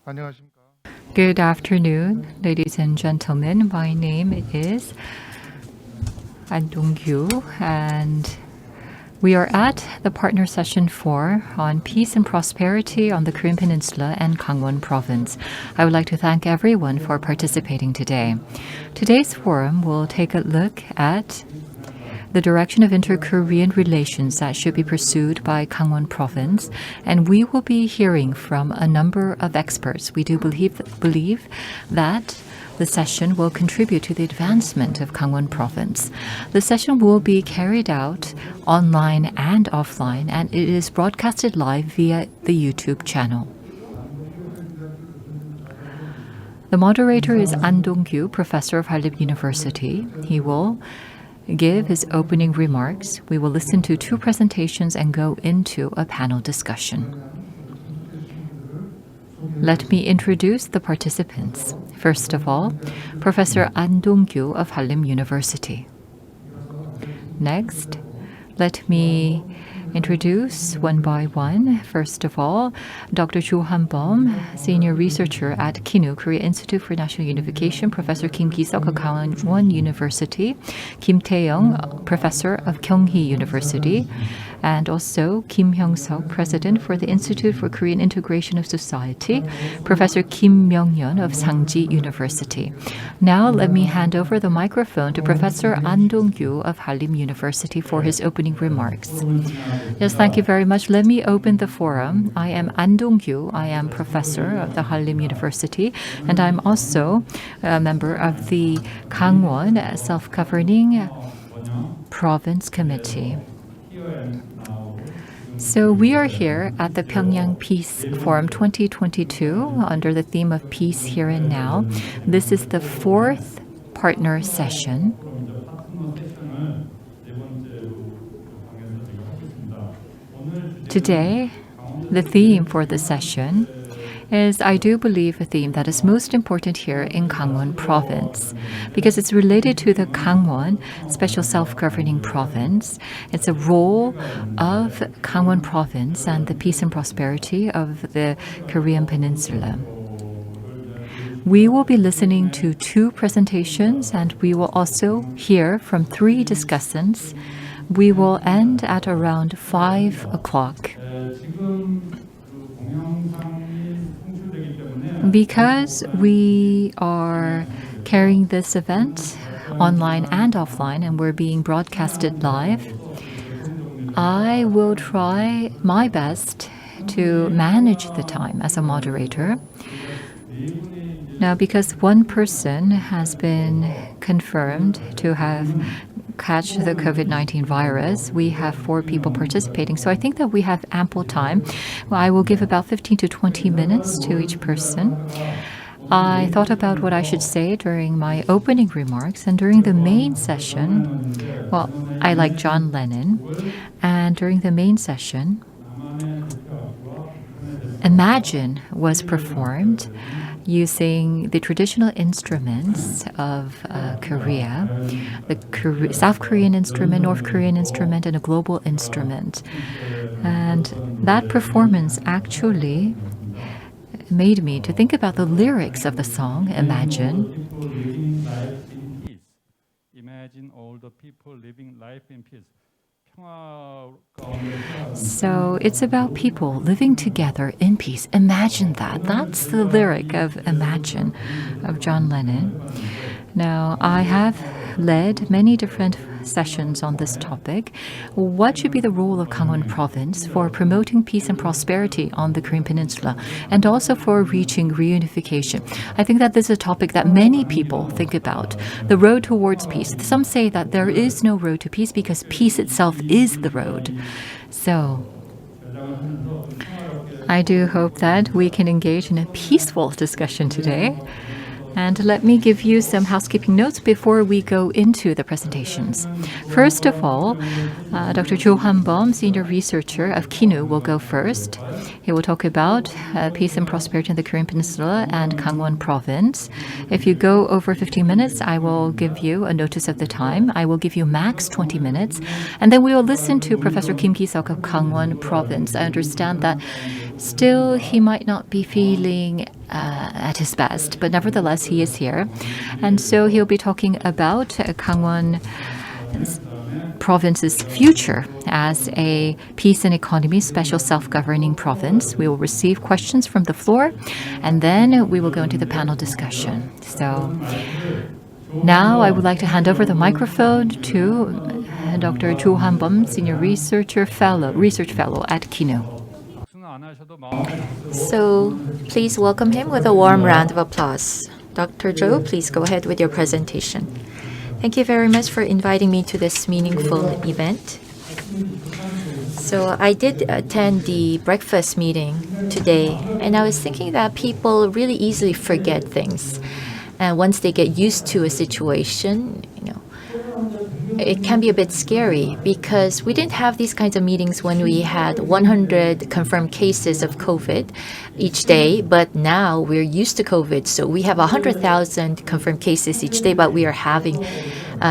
안녕하십니까. Good afternoon, ladies and gentlemen. My name is An Dong-gyu, and we are at the partner session 4 on peace and prosperity on the Korean Peninsula and Gangwon province. I would like to thank everyone for participating today. Today's forum will take a look at the direction of inter-Korean relations that should be pursued by Gangwon province, and we will be hearing from a number of experts. We do believe that the session will contribute to the advancement of Gangwon province. The session will be carried out online and offline, and it is broadcasted live via the YouTube channel. The moderator is An Dong-gyu, professor of Hallyu University. He will give his opening remarks. We will listen to 2 presentations and go into a panel discussion. Let me introduce the participants. First of all, Professor An Dong-gyu of Hallyu University. Next, let me introduce one by one. First of all, Dr. Jo Han-bum, senior researcher at KINU, Korea Institute for National Unification, Professor Kim Ki-seok of Gangwon University, Kim Tae-young, professor of Kyunghee University, and also Kim Hyung-seok, president for the Institute for Korean Integration of Society, Professor Kim Myung-yeon of Sangji University. Now let me hand over the microphone to Professor An Dong-gyu of Hallyu University for his opening remarks. Yes, thank you very much. Let me open the forum. I am An Dong-gyu. I am professor of the Hallyu University, and I'm also a member of the Gangwon Self-Governing Province Committee. So we are here at the Pyongyang Peace Forum 2022 under the theme of Peace Here and Now. This is the 4th partner session. Today, the theme for the session is, I do believe, a theme that is most important here in Gangwon province because it's related to the Gangwon special self-governing province. It's a role of Gangwon province and the peace and prosperity of the Korean Peninsula. We will be listening to 2 presentations, and we will also hear from 3 discussants. We will end at around 5 o'clock. Because we are carrying this event online and offline, and we're being broadcasted live, I will try my best to manage the time as a moderator. Now, because one person has been confirmed to have catch the COVID-19 virus, we have 4 people participating. So I think that we have ample time. Well, I will give about 15 to 20 minutes to each person. I thought about what I should say during my opening remarks, and during the main session, well, I like John Lennon, and during the main session, Imagine was performed using the traditional instruments of Korea, the South Korean instrument, North Korean instrument, and a global instrument. And that performance actually made me to think about the lyrics of the song, Imagine. Imagine all the people living life in peace. So it's about people living together in peace. Imagine that. That's the lyric of Imagine of John Lennon. Now, I have led many different sessions on this topic. What should be the role of Gangwon province for promoting peace and prosperity on the Korean Peninsula, and also for reaching reunification? I think that this is a topic that many people think about, the road towards peace. Some say that there is no road to peace because peace itself is the road. So I do hope that we can engage in a peaceful discussion today. And let me give you some housekeeping notes before we go into the presentations. First of all, Dr. Jo Han-bum, senior researcher of KINU, will go first. He will talk about peace and prosperity in the Korean Peninsula and Gangwon province. If you go over 15 minutes, I will give you a notice of the time. I will give you max 20 minutes. And then we will listen to Professor Kim Ki-seok of Gangwon province. I understand that Still, he might not be feeling at his best, but nevertheless, he is here. And so he'll be talking about Gangwon province's future as a peace and economy special self-governing province. We will receive questions from the floor, and then we will go into the panel discussion. So now I would like to hand over the microphone to Dr. Cho Han-bum, Senior Research Fellow at KINU. So please welcome him with a warm round of applause. Dr. Cho, please go ahead with your presentation. Thank you very much for inviting me to this meaningful event. So I did attend the breakfast meeting today, and I was thinking that people really easily forget things. And once they get used to a situation, it can be a bit scary because we didn't have these kinds of meetings when we had 100 confirmed cases of COVID each day, but now we're used to COVID. So we have 100,000 confirmed cases each day, but we are having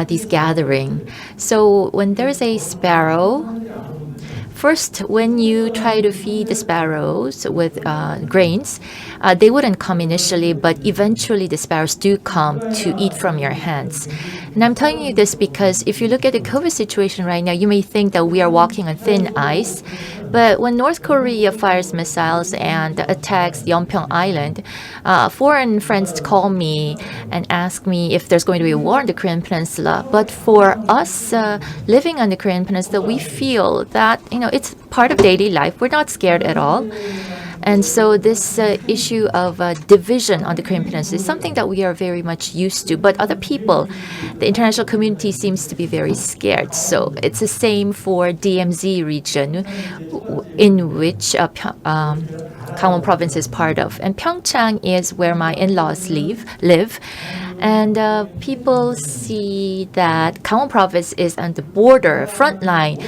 these gatherings. So when there's a sparrow, first, when you try to feed the sparrows with grains, they wouldn't come initially, but eventually the sparrows do come to eat from your hands. And I'm telling you this because if you look at the COVID situation right now, you may think that we are walking on thin ice. But when North Korea fires missiles and attacks Yeonpyeong Island, foreign friends call me and ask me if there's going to be a war on the Korean Peninsula. But for us living on the Korean Peninsula, we feel that it's part of daily life. We're not scared at all. And so this issue of division on the Korean Peninsula is something that we are very much used to. But other people, the international community seems to be very scared. So it's the same for DMZ region, in which Gangwon province is part of. And PyeongChang is where my in-laws live. And people see that Gangwon province is on the border, front line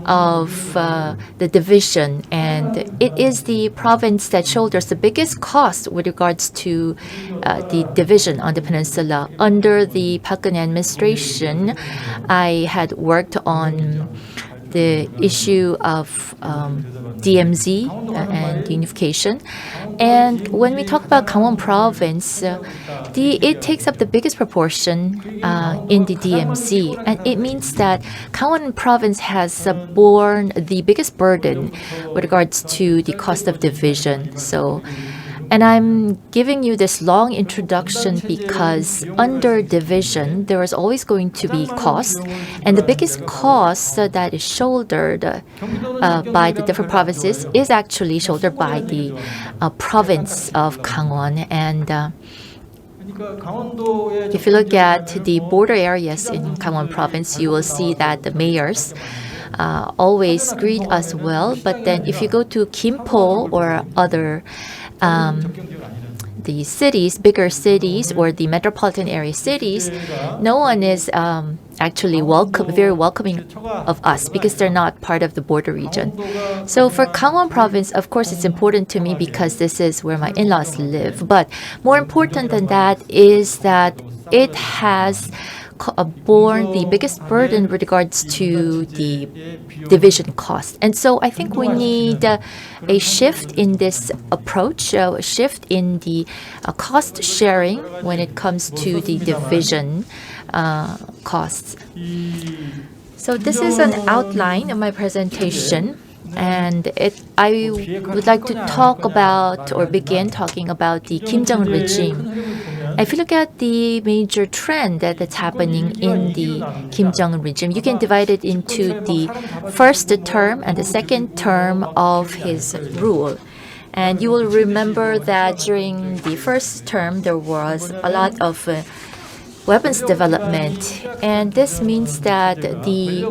of the division, and it is the province that shoulders the biggest cost with regards to the division on the peninsula. Under the Park Geun-hye administration, I had worked on the issue of DMZ and unification. And when we talk about Gangwon province, it takes up the biggest proportion in the DMZ. And it means that Gangwon province has borne the biggest burden with regards to the cost of division. And I'm giving you this long introduction because under division, there is always going to be cost. And the biggest cost that is shouldered by the different provinces is actually shouldered by the province of Gangwon. And if you look at the border areas in Gangwon province, you will see that the mayors always greet us well. But then if you go to Gimpo or other the cities, bigger cities, or the metropolitan area cities, no one is actually very welcoming of us because they're not part of the border region. So for Gangwon province, of course, it's important to me because this is where my in-laws live. But more important than that is that it has borne the biggest burden with regards to the division cost. And so I think we need a shift in this approach, a shift in the cost sharing when it comes to the division costs. So this is an outline of my presentation. And I would like to talk about or begin talking about the Kim Jong-un regime. If you look at the major trend that's happening in the Kim Jong-un regime, you can divide it into the first term and the second term of his rule. And you will remember that during the first term, there was a lot of weapons development. And this means that the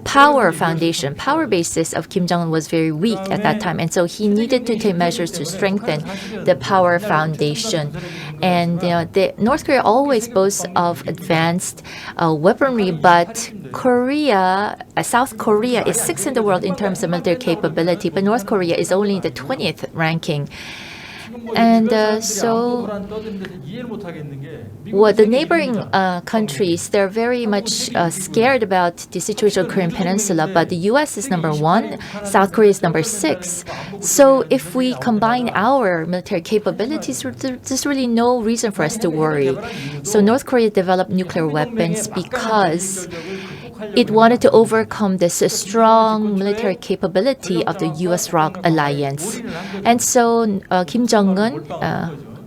power basis of Kim Jong-un was very weak at that time. And so he needed to take measures to strengthen the power foundation. And North Korea always boasts of advanced weaponry, but South Korea is sixth in the world in terms of military capability, but North Korea is only in the 20th ranking. And what the neighboring countries, they're very much scared about the situation of the Korean Peninsula, but the US is number 1, South Korea is number 6. So if we combine our military capabilities, there's really no reason for us to worry. So North Korea developed nuclear weapons because it wanted to overcome this strong military capability of the US-ROC alliance. And so Kim Jong-un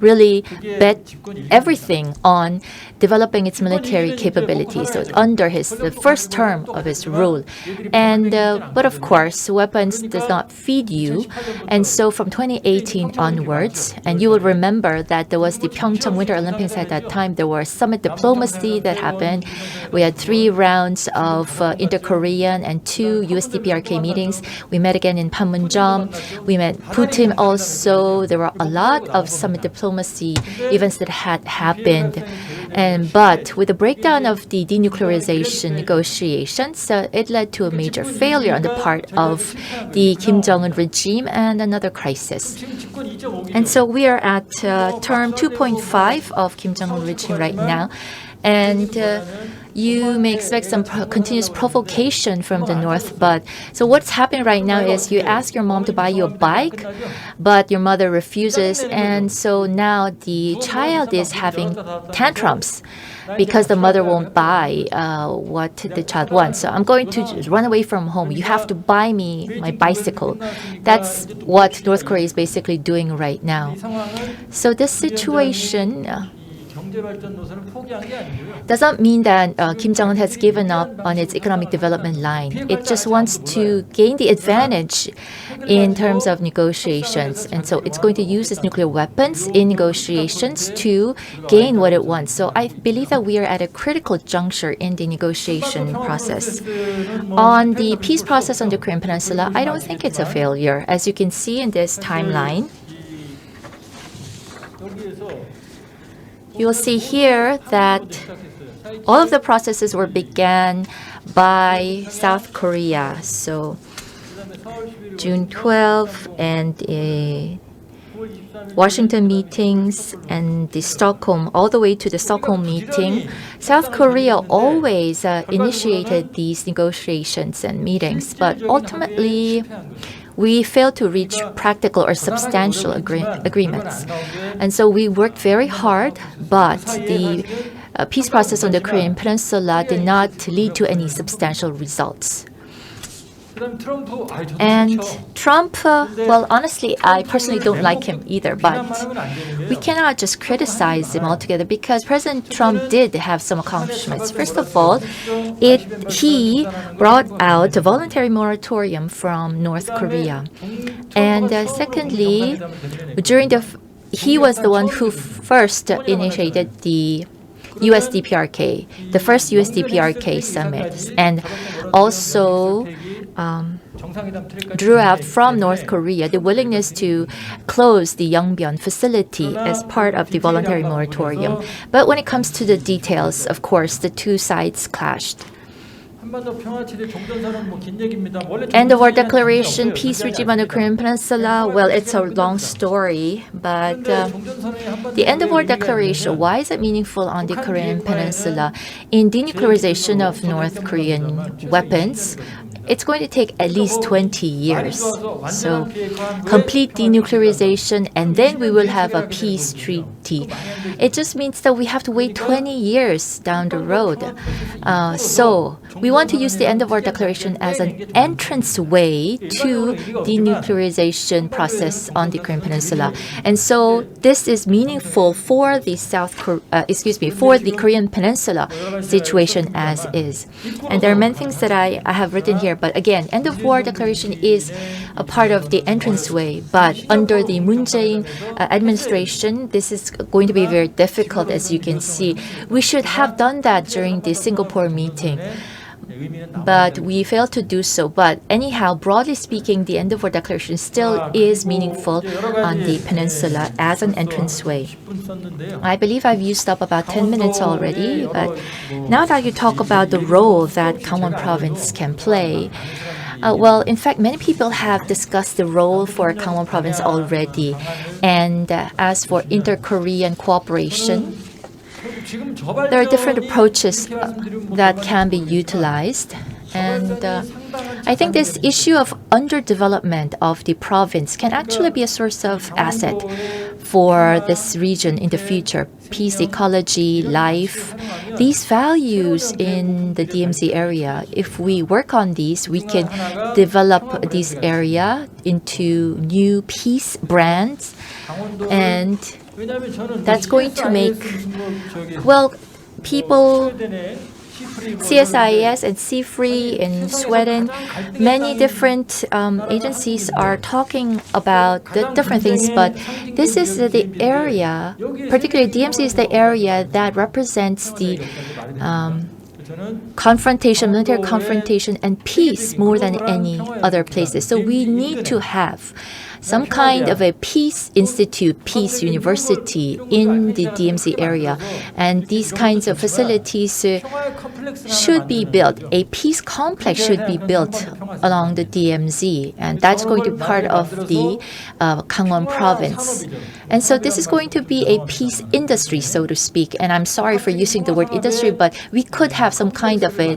really bet everything on developing its military capabilities. So under the first term of his rule. And but of course, weapons does not feed you. And so from 2018 onwards, and you will remember that there was the PyeongChang Winter Olympics at that time. There was summit diplomacy that happened. We had 3 rounds of inter-Korean and 2 USDPRK meetings. We met again in Panmunjom. We met Putin also. There were a lot of summit diplomacy events that had happened. But with the breakdown of the denuclearization negotiations, it led to a major failure on the part of the Kim Jong-un regime and another crisis. And so we are at term 2.5 of Kim Jong-un regime right now. And you may expect some continuous provocation from the North. But so what's happening right now is you ask your mom to buy you a bike, but your mother refuses. And so now the child is having tantrums because the mother won't buy what the child wants. So I'm going to run away from home. You have to buy me my bicycle. That's what North Korea is basically doing right now. So this situation does not mean that Kim Jong-un has given up on its economic development line. It just wants to gain the advantage in terms of negotiations. And so it's going to use its nuclear weapons in negotiations to gain what it wants. So I believe that we are at a critical juncture in the negotiation process. On the peace process on the Korean Peninsula, I don't think it's a failure. As you can see in this timeline, you will see here that all of the processes were began by South Korea. So June 12 and Washington meetings and the Stockholm, all the way to the Stockholm meeting. South Korea always initiated these negotiations and meetings, but ultimately we failed to reach practical or substantial agreements. And so we worked very hard, but the peace process on the Korean Peninsula did not lead to any substantial results. And Trump, well, honestly, I personally don't like him either, but we cannot just criticize him altogether because President Trump did have some accomplishments. First of all, he brought out a voluntary moratorium from North Korea. And secondly, he was the one who first initiated the USDPRK, the first USDPRK summit, and also drew out from North Korea the willingness to close the Yongbyon facility as part of the voluntary moratorium. But when it comes to the details, of course, the two sides clashed. End of war declaration, peace regime on the Korean Peninsula. Well, it's a long story, but the end of war declaration, why is it meaningful on the Korean Peninsula? In denuclearization of North Korean weapons, it's going to take at least 20 years. So complete denuclearization, and then we will have a peace treaty. It just means that we have to wait 20 years down the road. So we want to use the end of war declaration as an entrance way to denuclearization process on the Korean Peninsula. And so this is meaningful for the for the Korean Peninsula situation as is. And there are many things that I have written here. But again, end of war declaration is a part of the entranceway. But under the Moon Jae-in administration, this is going to be very difficult, as you can see. We should have done that during the Singapore meeting, but we failed to do so. But anyhow, broadly speaking, the end of war declaration still is meaningful on the peninsula as an entranceway. I believe I've used up about 10 minutes already, but now that you talk about the role that Gangwon province can play, Well, in fact, many people have discussed the role for Gangwon Province already. And as for inter-Korean cooperation, there are different approaches that can be utilized. And I think this issue of underdevelopment of the province can actually be a source of asset for this region in the future. Peace, ecology, life, these values in the DMZ area, if we work on these, we can develop this area into new peace brands, and that's going to make, well, people, CSIS and CFREE in Sweden, many different agencies are talking about the different things, but this is the area, particularly DMZ is the area that represents the confrontation, military confrontation, and peace more than any other places. So we need to have some kind of a peace institute, peace university in the DMZ area. And these kinds of facilities should be built. A peace complex should be built along the DMZ. And that's going to be part of the Gangwon province. And so this is going to be a peace industry, so to speak. And I'm sorry for using the word industry, but we could have some kind of a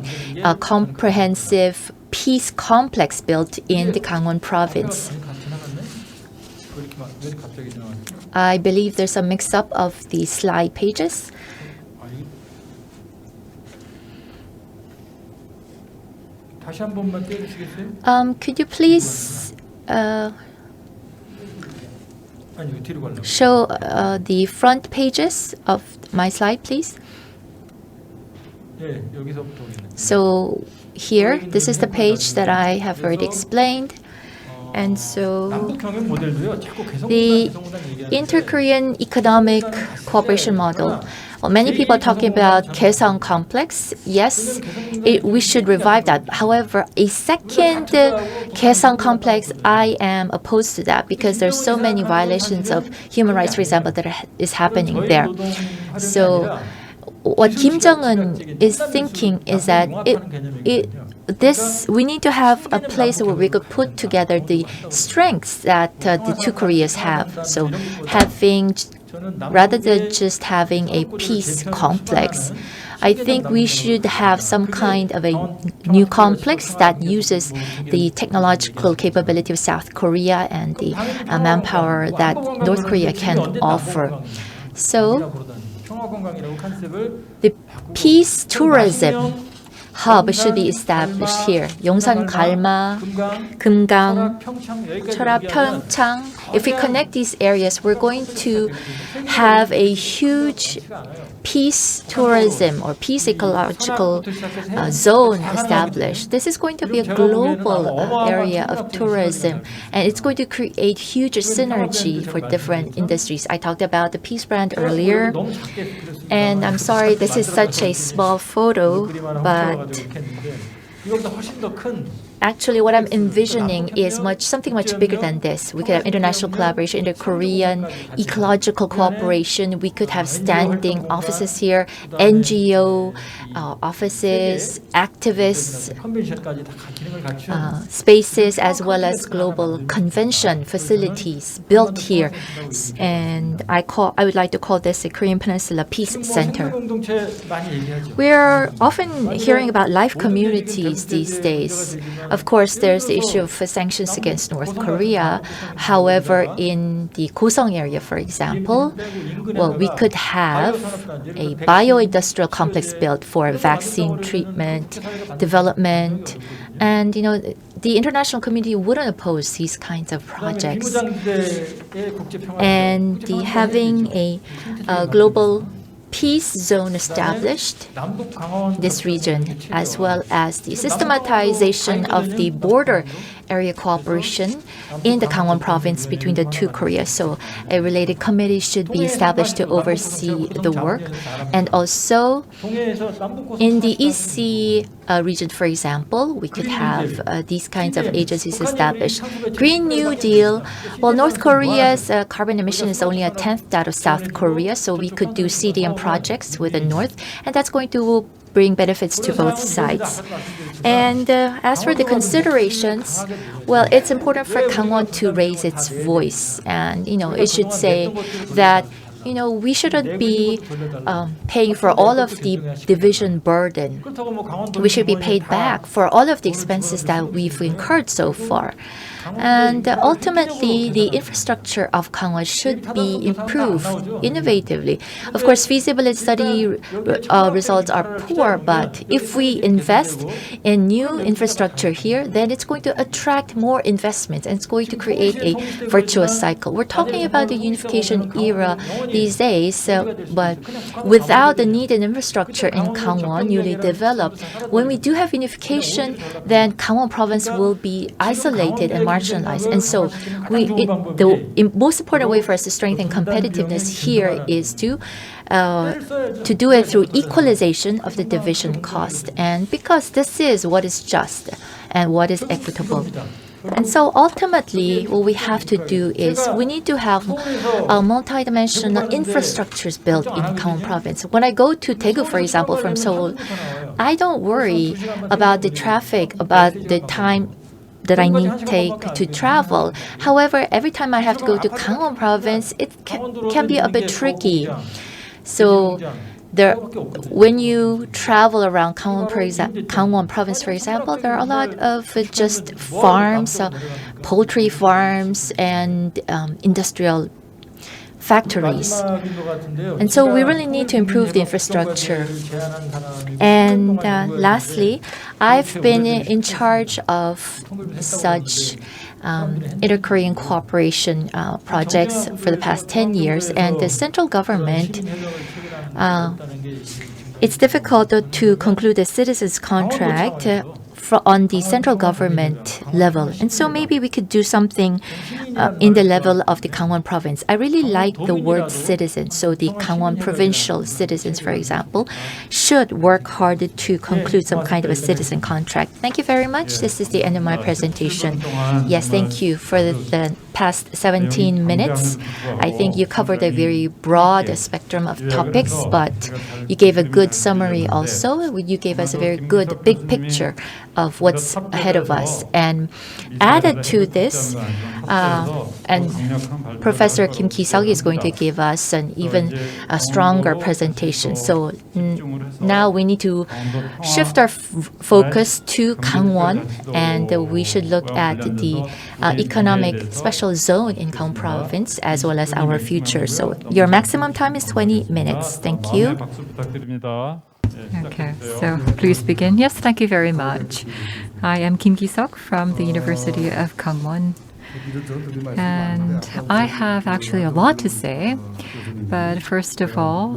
comprehensive peace complex built in the Gangwon province. I believe there's a mix-up of the slide pages. Could you please show the front pages of my slide, please? So here, this is the page that I have already explained. And so the inter-Korean economic cooperation model, well, many people are talking about Kaesong complex. Yes, we should revive that. However, a second Kaesong complex, I am opposed to that because there's so many violations of human rights, for example, that is happening there. So what Kim Jong-un is thinking is that we need to have a place where we could put together the strengths that the two Koreas have. So rather than just having a peace complex, I think we should have some kind of a new complex that uses the technological capability of South Korea and the manpower that North Korea can offer. So the peace tourism hub should be established here. Yongsan, Galma, Kumgang, Chora, PyeongChang. If we connect these areas, we're going to have a huge peace tourism or peace ecological zone established. This is going to be a global area of tourism, and it's going to create huge synergy for different industries. I talked about the peace brand earlier, and I'm sorry this is such a small photo, but actually what I'm envisioning is something much bigger than this. We could have international collaboration, inter-Korean ecological cooperation. We could have standing offices here, NGO offices, activists, spaces, as well as global convention facilities built here. And I would like to call this a Korean Peninsula Peace Center. We're often hearing about life communities these days. Of course, there's the issue of sanctions against North Korea. However, in the Gosong area, for example, well, we could have a bio-industrial complex built for vaccine treatment, development, and the international community wouldn't oppose these kinds of projects. And having a global peace zone established in this region, as well as the systematization of the border area cooperation in the Gangwon province between the two Koreas. So a related committee should be established to oversee the work. And also in the EC region, for example, we could have these kinds of agencies established. Green New Deal, well, North Korea's carbon emission is only 1/10 that of South Korea, so we could do CDM projects with the North, and that's going to bring benefits to both sides. And as for the considerations, well, it's important for Gangwon to raise its voice, and it should say that we shouldn't be paying for all of the division burden. We should be paid back for all of the expenses that we've incurred so far. And ultimately, the infrastructure of Gangwon should be improved innovatively. Of course, feasibility study results are poor, but if we invest in new infrastructure here, then it's going to attract more investments and it's going to create a virtuous cycle. We're talking about the unification era these days, but without the needed infrastructure in Gangwon, newly developed, when we do have unification, then Gangwon province will be isolated and marginalized. And so the most important way for us to strengthen competitiveness here is to do it through equalization of the division cost. And because this is what is just and what is equitable. And so ultimately, what we have to do is we need to have multidimensional infrastructures built in Gangwon province. When I go to Daegu, for example, from Seoul, I don't worry about the traffic, about the time that I need to take to travel. However, every time I have to go to Gangwon province, it can be a bit tricky. So when you travel around Gangwon province, for example, there are a lot of just farms, poultry farms, and industrial factories. And so we really need to improve the infrastructure. And lastly, I've been in charge of such inter-Korean cooperation projects for the past 10 years. And the central government, it's difficult to conclude a citizens' contract on the central government level. And so maybe we could do something in the level of the Gangwon province. I really like the word citizen. So the Gangwon provincial citizens, for example, should work hard to conclude some kind of a citizen contract. Thank you very much. This is the end of my presentation. Yes, thank you for the past 17 minutes. I think you covered a very broad spectrum of topics, but you gave a good summary also. You gave us a very good big picture of what's ahead of us. And added to this, and Professor Kim Ki-seok is going to give us an even stronger presentation. So now we need to shift our focus to Gangwon, and we should look at the economic special zone in Gangwon province as well as our future. So your maximum time is 20 minutes. Thank you. Okay, so please begin. Yes, thank you very much. I am Kim Ki-seok from the University of Gangwon. And I have actually a lot to say. But first of all,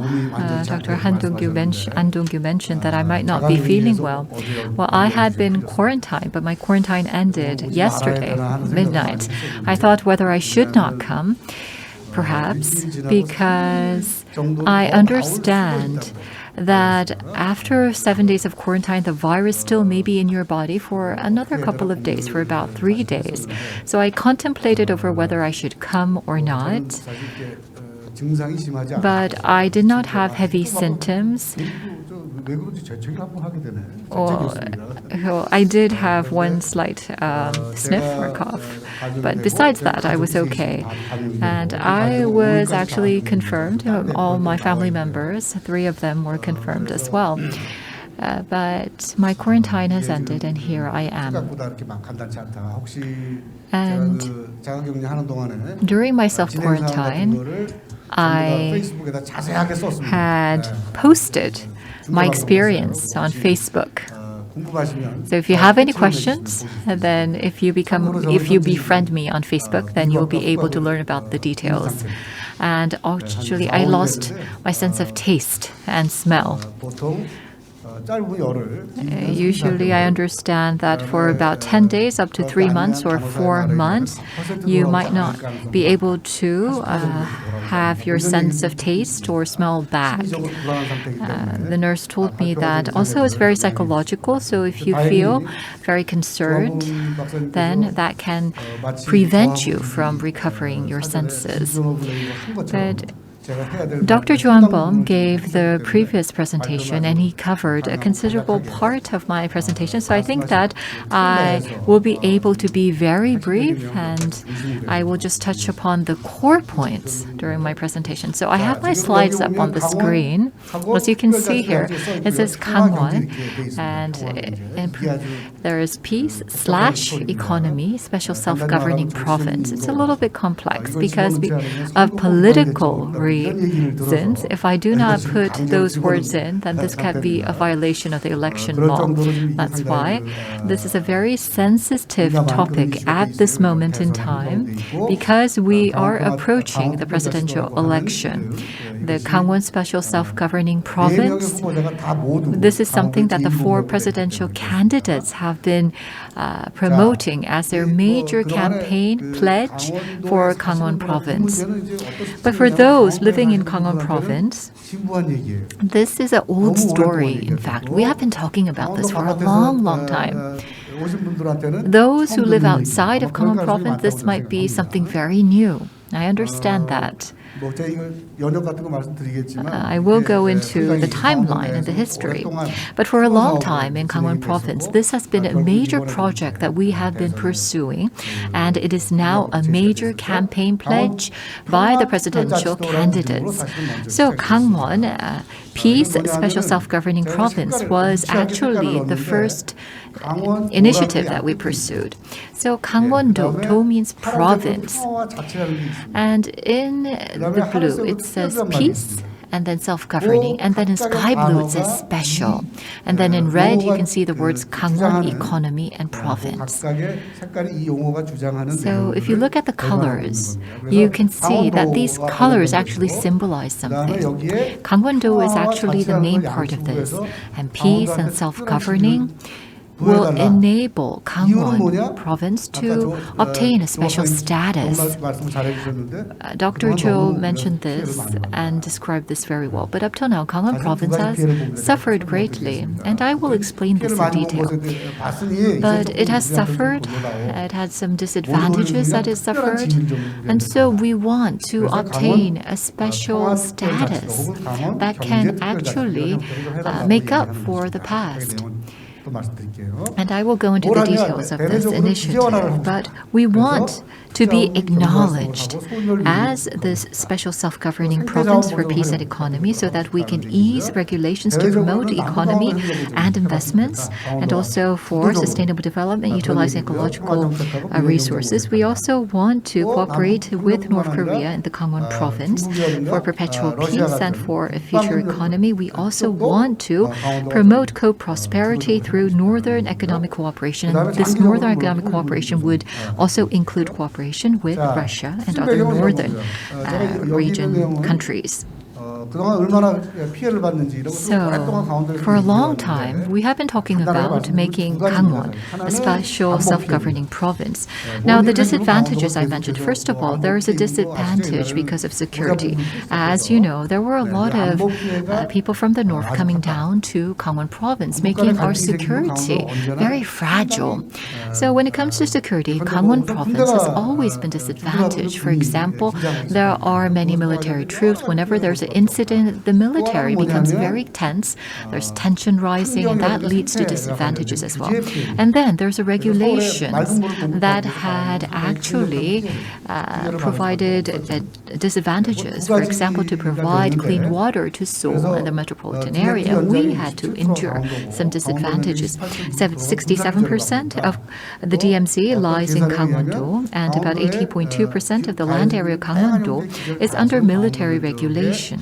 Dr. Han Dong-gyu mentioned that I might not be feeling well. Well, I had been quarantined, but my quarantine ended yesterday, midnight. I thought whether I should not come, perhaps, because I understand that after 7 days of quarantine, the virus still may be in your body for another couple of days, for about 3 days. So I contemplated over whether I should come or not. But I did not have heavy symptoms. I did have one slight sniff or cough, but besides that, I was okay. And I was actually confirmed. All my family members, 3 of them were confirmed as well. But my quarantine has ended, and here I am. And during my self-quarantine, I had posted my experience on Facebook. So if you have any questions, then if you befriend me on Facebook, then you'll be able to learn about the details. And actually, I lost my sense of taste and smell. Usually I understand that for about 10 days up to 3 months or 4 months, you might not be able to have your sense of taste or smell back. The nurse told me that also it's very psychological, so if you feel very concerned, then that can prevent you from recovering your senses. But Dr. Chu Han-bum gave the previous presentation and he covered a considerable part of my presentation. So I think that I will be able to be very brief and I will just touch upon the core points during my presentation. So I have my slides up on the screen. As you can see here, it says Gangwon and there is peace/economy, special self-governing province. It's a little bit complex because of political reasons. If I do not put those words in, then this can be a violation of the election law. That's why this is a very sensitive topic at this moment in time because we are approaching the presidential election. The Gangwon Special Self-Governing Province, this is something that the four presidential candidates have been promoting as their major campaign pledge for Gangwon Province. But for those living in Gangwon Province, this is an old story, in fact. We have been talking about this for a long, long time. Those who live outside of Gangwon Province, this might be something very new. I understand that. I will go into the timeline and the history. But for a long time in Gangwon Province, this has been a major project that we have been pursuing, and it is now a major campaign pledge by the presidential candidates. So Gangwon, Peace Special Self-Governing Province, was actually the first initiative that we pursued. So Gangwon-do, do means province. And in the blue, it says peace, and then self-governing. And then in sky blue, it says special. And then in red, you can see the words Gangwon, economy, and province. So if you look at the colors, you can see that these colors actually symbolize something. Gangwon-do is actually the main part of this. And peace and self-governing will enable Gangwon province to obtain a special status. Dr. Cho mentioned this and described this very well. But up till now, Gangwon province has suffered greatly, and I will explain this in detail. But it has suffered, it had some disadvantages that it suffered, and so we want to obtain a special status that can actually make up for the past. And I will go into the details of this initiative, but we want to be acknowledged as this special self-governing province for peace and economy so that we can ease regulations to promote economy and investments and also for sustainable development utilizing ecological resources. We also want to cooperate with North Korea in the Gangwon province for perpetual peace and for a future economy. We also want to promote co-prosperity through northern economic cooperation. And this northern economic cooperation would also include cooperation with Russia and other northern region countries. So, for a long time, we have been talking about making Gangwon a special self-governing province. Now, the disadvantages I mentioned, first of all, there is a disadvantage because of security. As you know, there were a lot of people from the north coming down to Gangwon province, making our security very fragile. So, when it comes to security, Gangwon province has always been disadvantaged. For example, there are many military troops. Whenever there's an incident, the military becomes very tense. There's tension rising, and that leads to disadvantages as well. And then there's a regulations that had actually provided disadvantages. For example, to provide clean water to Seoul and the metropolitan area, we had to endure some disadvantages. 67% of the DMZ lies in Gangwon-do, and about 18.2% of the land area of Gangwon-do is under military regulation.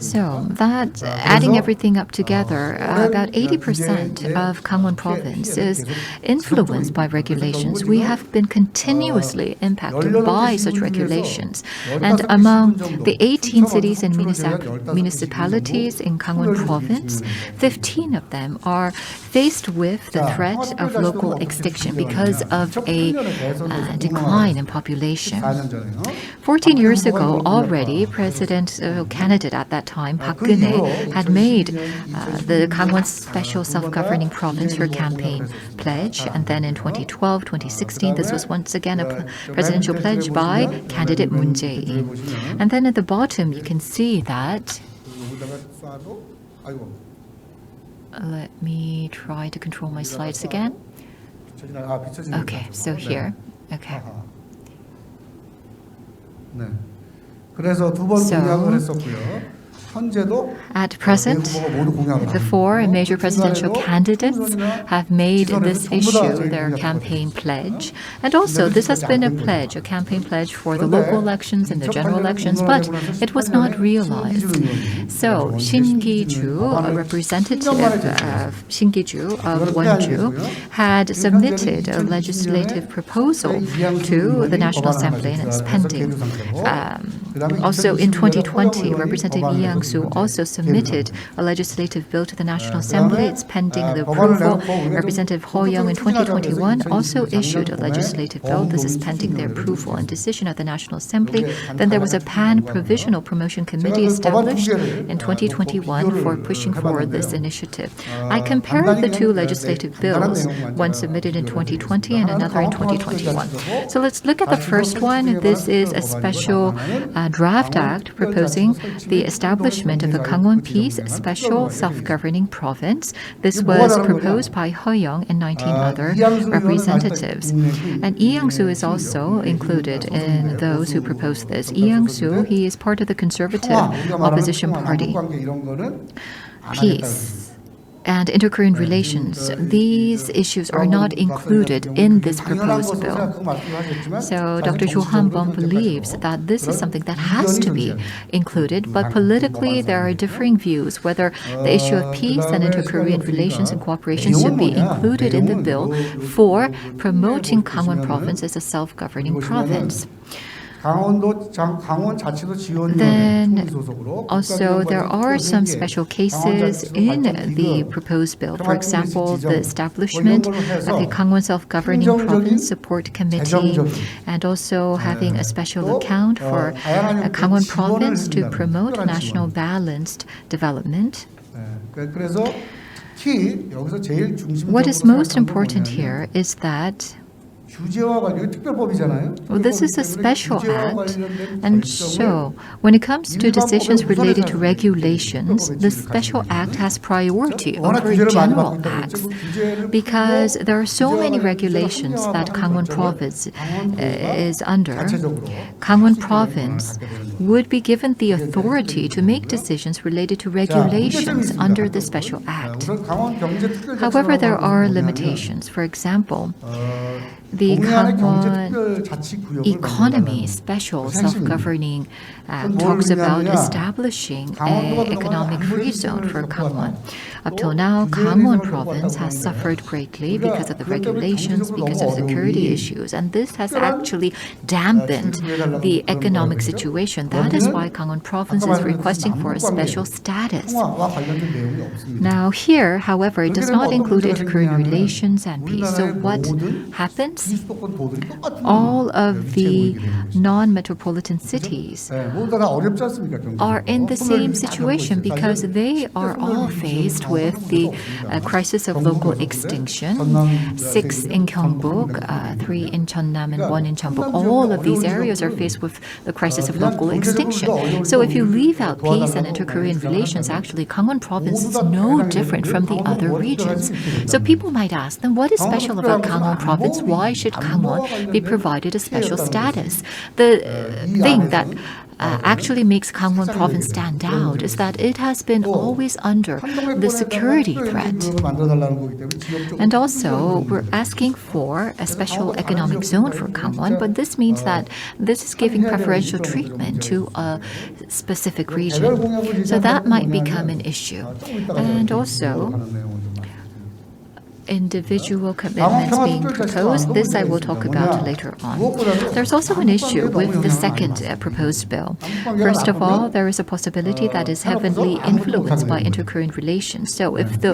So that, adding everything up together, about 80% of Gangwon province is influenced by regulations. We have been continuously impacted by such regulations. And among the 18 cities and municipalities in Gangwon province, 15 of them are faced with the threat of local extinction because of a decline in population. 14 years ago already, President presidential candidate at that time, Park Geun-hye, had made the Gangwon Special Self-Governing Province her campaign pledge. And then in 2012, 2016, this was once again a presidential pledge by candidate Moon Jae-in. And then at the bottom, you can see that. Let me try to control my slides again. Okay, so here. Okay. 그래서 두 번 공약을 했었고요. 현재도 At present, the four major presidential candidates have made this issue their campaign pledge. And also, this has been a pledge, a campaign pledge for the local elections and the general elections, but it was not realized. So, Shin Gi-ju, a representative of Shin Gi-ju of Wonju, had submitted a legislative proposal to the National Assembly, and it's pending. Also, in 2020, Representative Lee Yang-soo also submitted a legislative bill to the National Assembly. It's pending the approval. Representative Ho Young in 2021 also issued a legislative bill. This is pending their approval and decision at the National Assembly. Then there was a Pan-Provisional Promotion Committee established in 2021 for pushing forward this initiative. I compared the two legislative bills, one submitted in 2020 and another in 2021. So let's look at the first one. This is a special draft act proposing the establishment of a Gangwon Peace Special Self-Governing Province. This was proposed by Ho Young and 19 other representatives. And Lee Yang-soo is also included in those who proposed this. Lee Yang-soo, he is part of the conservative opposition party. Peace and inter-Korean relations, these issues are not included in this proposed bill. So Dr. Jo Han-bum believes that this is something that has to be included, but politically there are differing views whether the issue of peace and inter-Korean relations and cooperation should be included in the bill for promoting Gangwon Province as a self-governing province. Then also there are some special cases in the proposed bill. For example, the establishment of the Gangwon Self-Governing Province Support Committee, and also having a special account for Gangwon Province to promote national balanced development. What is most important here is that this is a special act, and so when it comes to decisions related to regulations, the special act has priority over general acts because there are so many regulations that Gangwon Province is under. Gangwon Province would be given the authority to make decisions related to regulations under the special act. However, there are limitations. For example, the Gangwon Economy Special Self-Governing Act talks about establishing an economic free zone for Gangwon. Up till now, Gangwon Province has suffered greatly because of the regulations, because of security issues, and this has actually dampened the economic situation. That is why Gangwon Province is requesting for a special status. Now here, however, it does not include inter-Korean relations and peace. So what happens? All of the non-metropolitan cities are in the same situation because they are all faced with the crisis of local extinction. 6 in Gyeongbuk, 3 in Cheonnam, and 1 in Jeonbuk. All of these areas are faced with the crisis of local extinction. So if you leave out peace and inter-Korean relations, actually Gangwon Province is no different from the other regions. So people might ask, then what is special about Gangwon Province? Why should Gangwon be provided a special status? The thing that actually makes Gangwon Province stand out is that it has been always under the security threat. And also, we're asking for a special economic zone for Gangwon, but this means that this is giving preferential treatment to a specific region. So that might become an issue. And also, individual commitments being proposed. This I will talk about later on. There's also an issue with the second proposed bill. First of all, there is a possibility that is heavily influenced by inter-Korean relations. So if the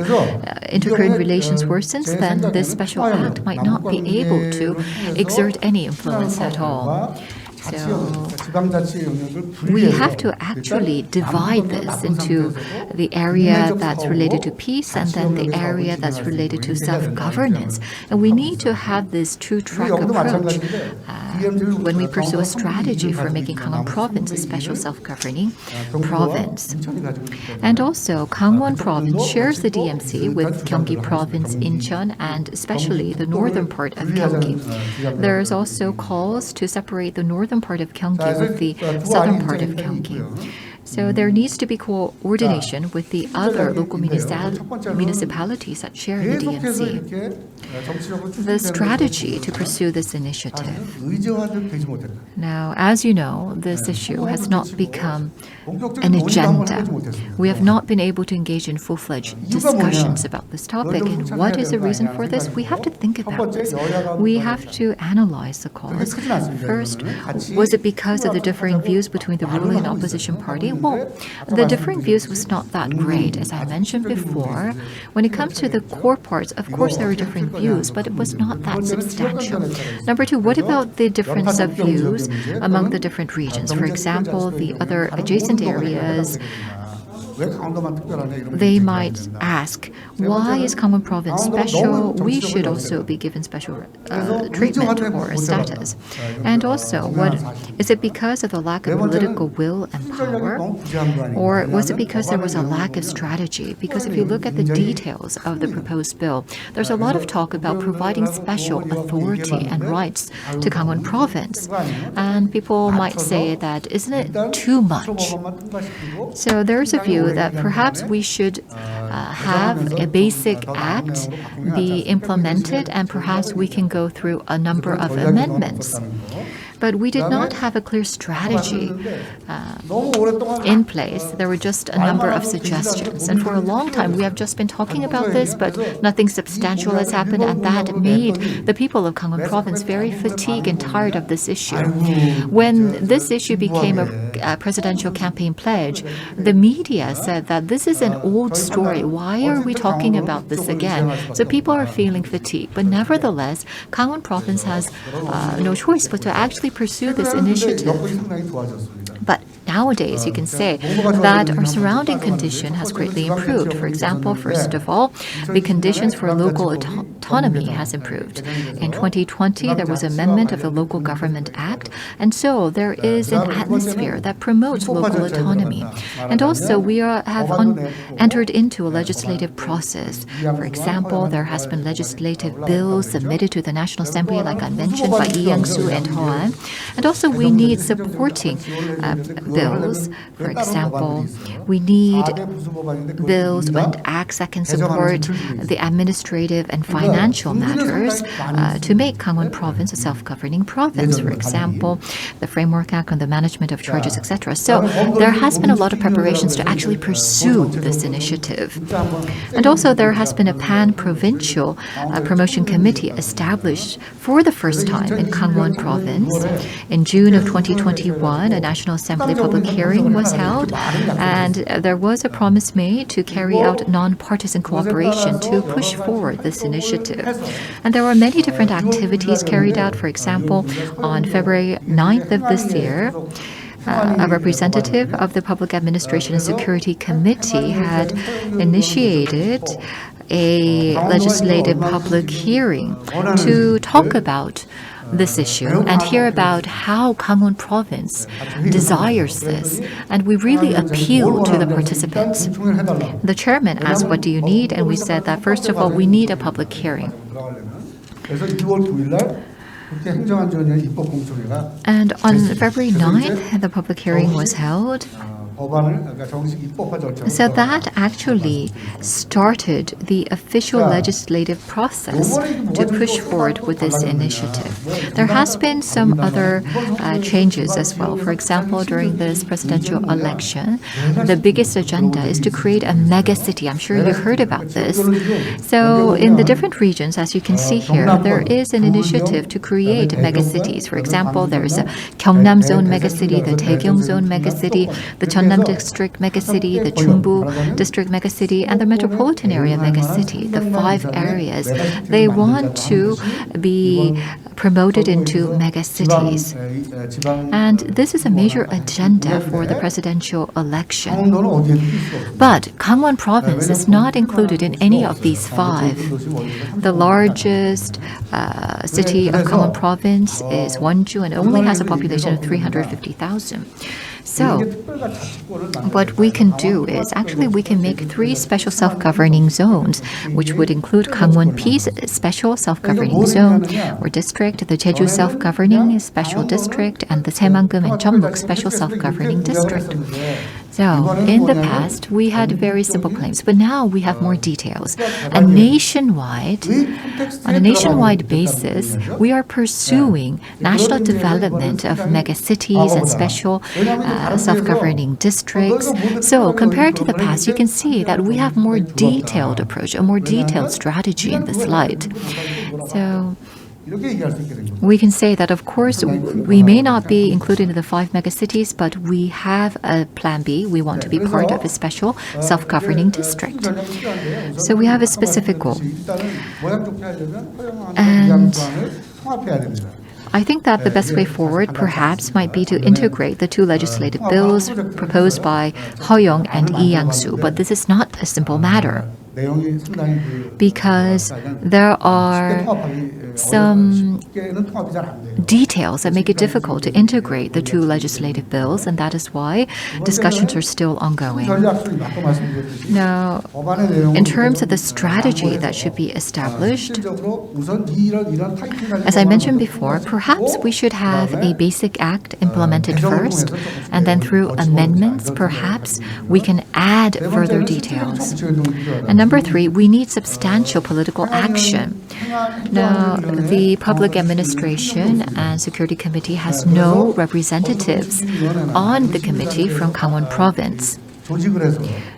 inter-Korean relations worsens, then this special act might not be able to exert any influence at all. 지방자치의 영역을 We 분리해서 have to actually divide this into the area that's related to peace and then the area that's related to self-governance. And we need to have this two-track approach when we pursue a strategy for making Gangwon Province a special self-governing province. And also, Gangwon Province shares the DMZ with Gyeonggi Province, Incheon, and especially the northern part of Gyeonggi. There's also calls to separate the northern part of Gyeonggi with the southern part of Gyeonggi. So there needs to be coordination with the other local municipalities that share the DMZ. The strategy to pursue this initiative. Now, as you know, this issue has not become an agenda. We have not been able to engage in full-fledged discussions about this topic. And what is the reason for this? We have to think about this. We have to analyze the cause. First, was it because of the differing views between the ruling and opposition party? Well, the differing views was not that great. As I mentioned before, when it comes to the core parts, of course there are different views, but it was not that substantial. Number two, what about the difference of views among the different regions? For example, the other adjacent areas, they might ask, why is Gangwon Province special? We should also be given special treatment or status. And also, is it because of the lack of political will and power? Or was it because there was a lack of strategy? Because if you look at the details of the proposed bill, there's a lot of talk about providing special authority and rights to Gangwon Province. And people might say that, isn't it too much? So there's a view that perhaps we should have a basic act be implemented and perhaps we can go through a number of amendments. But we did not have a clear strategy in place. There were just a number of suggestions. And for a long time, we have just been talking about this, but nothing substantial has happened. And that made the people of Gangwon Province very fatigued and tired of this issue. When this issue became a presidential campaign pledge, the media said that this is an old story. Why are we talking about this again? So people are feeling fatigued. But nevertheless, Gangwon Province has no choice but to actually pursue this initiative. But nowadays, you can say that our surrounding condition has greatly improved. For example, first of all, the conditions for local autonomy has improved. In 2020, there was amendment of the Local Government Act, and so there is an atmosphere that promotes local autonomy. And also, we have entered into a legislative process. For example, there has been legislative bills submitted to the National Assembly, like I mentioned, by Lee Young-soo and Hoan. And also, we need supporting bills. For example, we need bills and acts that can support the administrative and financial matters to make Gangwon Province a self-governing province. For example, the Framework Act on the Management of Charges, etc. So there has been a lot of preparations to actually pursue this initiative. And also there has been a pan-provincial promotion committee established for the first time in Gangwon Province. In June of 2021, a National Assembly public hearing was held, and there was a promise made to carry out non-partisan cooperation to push forward this initiative. And there were many different activities carried out. For example, on February 9th of this year, a representative of the Public Administration and Security Committee had initiated a legislative public hearing to talk about this issue and hear about how Gangwon Province desires this. And we really appeal to the participants. The chairman asked, what do you need? And we said that, first of all, we need a public hearing. And on February 9th, the public hearing was held. So that actually started the official legislative process to push forward with this initiative. There has been some other changes as well. For example, during this presidential election, the biggest agenda is to create a mega city. I'm sure you heard about this. So in the different regions, as you can see here, there is an initiative to create mega cities. For example, there is a Gyeongnam Zone mega city, the Daejeong Zone mega city, the Gangnam District megacity, the Chungbu District megacity, and the metropolitan area megacity, the 5 areas. They want to be promoted into megacities. And this is a major agenda for the presidential election. But Gangwon province is not included in any of these 5. The largest city of Gangwon province is Wonju and only has a population of 350,000. So what we can do is actually we can make 3 special self-governing zones, which would include Gangwon-P's special self-governing zone or district, the Jeju self-governing special district, and the Saemangeum and Jeonbuk special self-governing district. So, in the past, we had very simple claims, but now we have more details. On a nationwide basis, we are pursuing national development of megacities and special self-governing districts. So, compared to the past, you can see that we have more detailed approach, a more detailed strategy in this light. So, we can say that, of course, we may not be included in the 5 megacities, but we have a plan B. We want to be part of a special self-governing district. So we have a specific goal. And I think that the best way forward perhaps might be to integrate the 2 legislative bills proposed by Heo-young and Lee Yang-soo, but this is not a simple matter, because there are some details that make it difficult to integrate the 2 legislative bills, and that is why discussions are still ongoing. Now, in terms of the strategy that should be established, as I mentioned before, perhaps we should have a basic act implemented first, and then through amendments, perhaps we can add further details. And number 3, we need substantial political action. Now, the Public Administration and Security Committee has no representatives on the committee from Gangwon Province.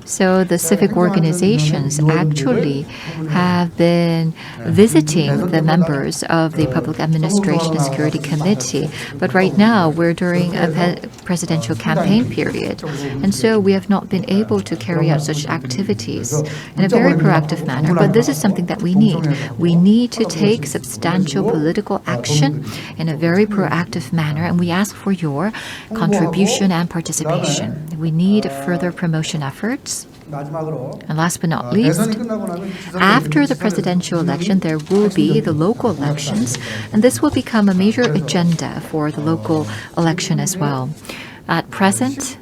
So the civic organizations actually have been visiting the members of the Public Administration and Security Committee. But right now, we're during a presidential campaign period. And so we have not been able to carry out such activities in a very proactive manner. But this is something that we need. We need to take substantial political action in a very proactive manner. And we ask for your contribution and participation. We need further promotion efforts. And last but not least, after the presidential election, there will be the local elections, and this will become a major agenda for the local election as well. At present,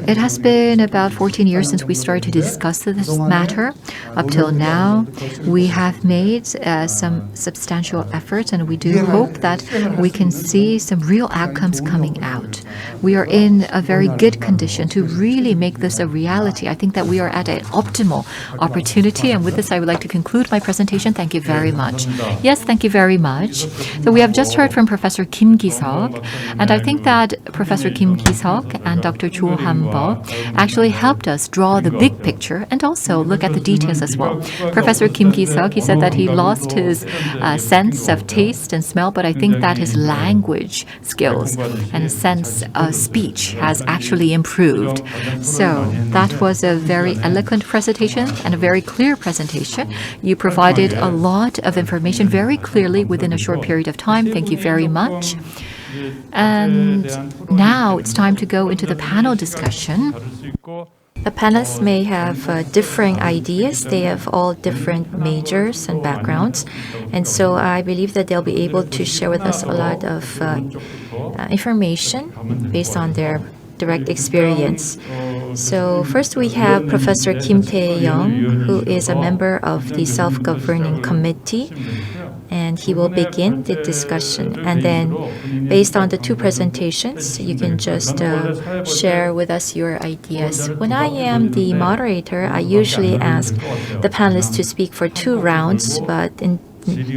it has been about 14 years since we started to discuss this matter. Up till now, we have made some substantial efforts, and we do hope that we can see some real outcomes coming out. We are in a very good condition to really make this a reality. I think that we are at an optimal opportunity, and with this, I would like to conclude my presentation. Thank you very much. Yes, thank you very much. So we have just heard from Professor Kim Ki-seok, and I think that Professor Kim Ki-seok and Dr. Cho Han-bum actually helped us draw the big picture and also look at the details as well. Professor Kim Ki-seok, he said that he lost his sense of taste and smell, but I think that his language skills and his sense of speech has actually improved. So that was a very eloquent presentation and a very clear presentation. You provided a lot of information very clearly within a short period of time. Thank you very much. And now it's time to go into the panel discussion. The panelists may have differing ideas. They have all different majors and backgrounds. And so I believe that they'll be able to share with us a lot of information based on their direct experience. So first we have Professor Kim Tae-young, who is a member of the Self-Governing Committee, and he will begin the discussion. And then based on the 2 presentations, you can just share with us your ideas. When I am the moderator, I usually ask the panelists to speak for 2 rounds, but in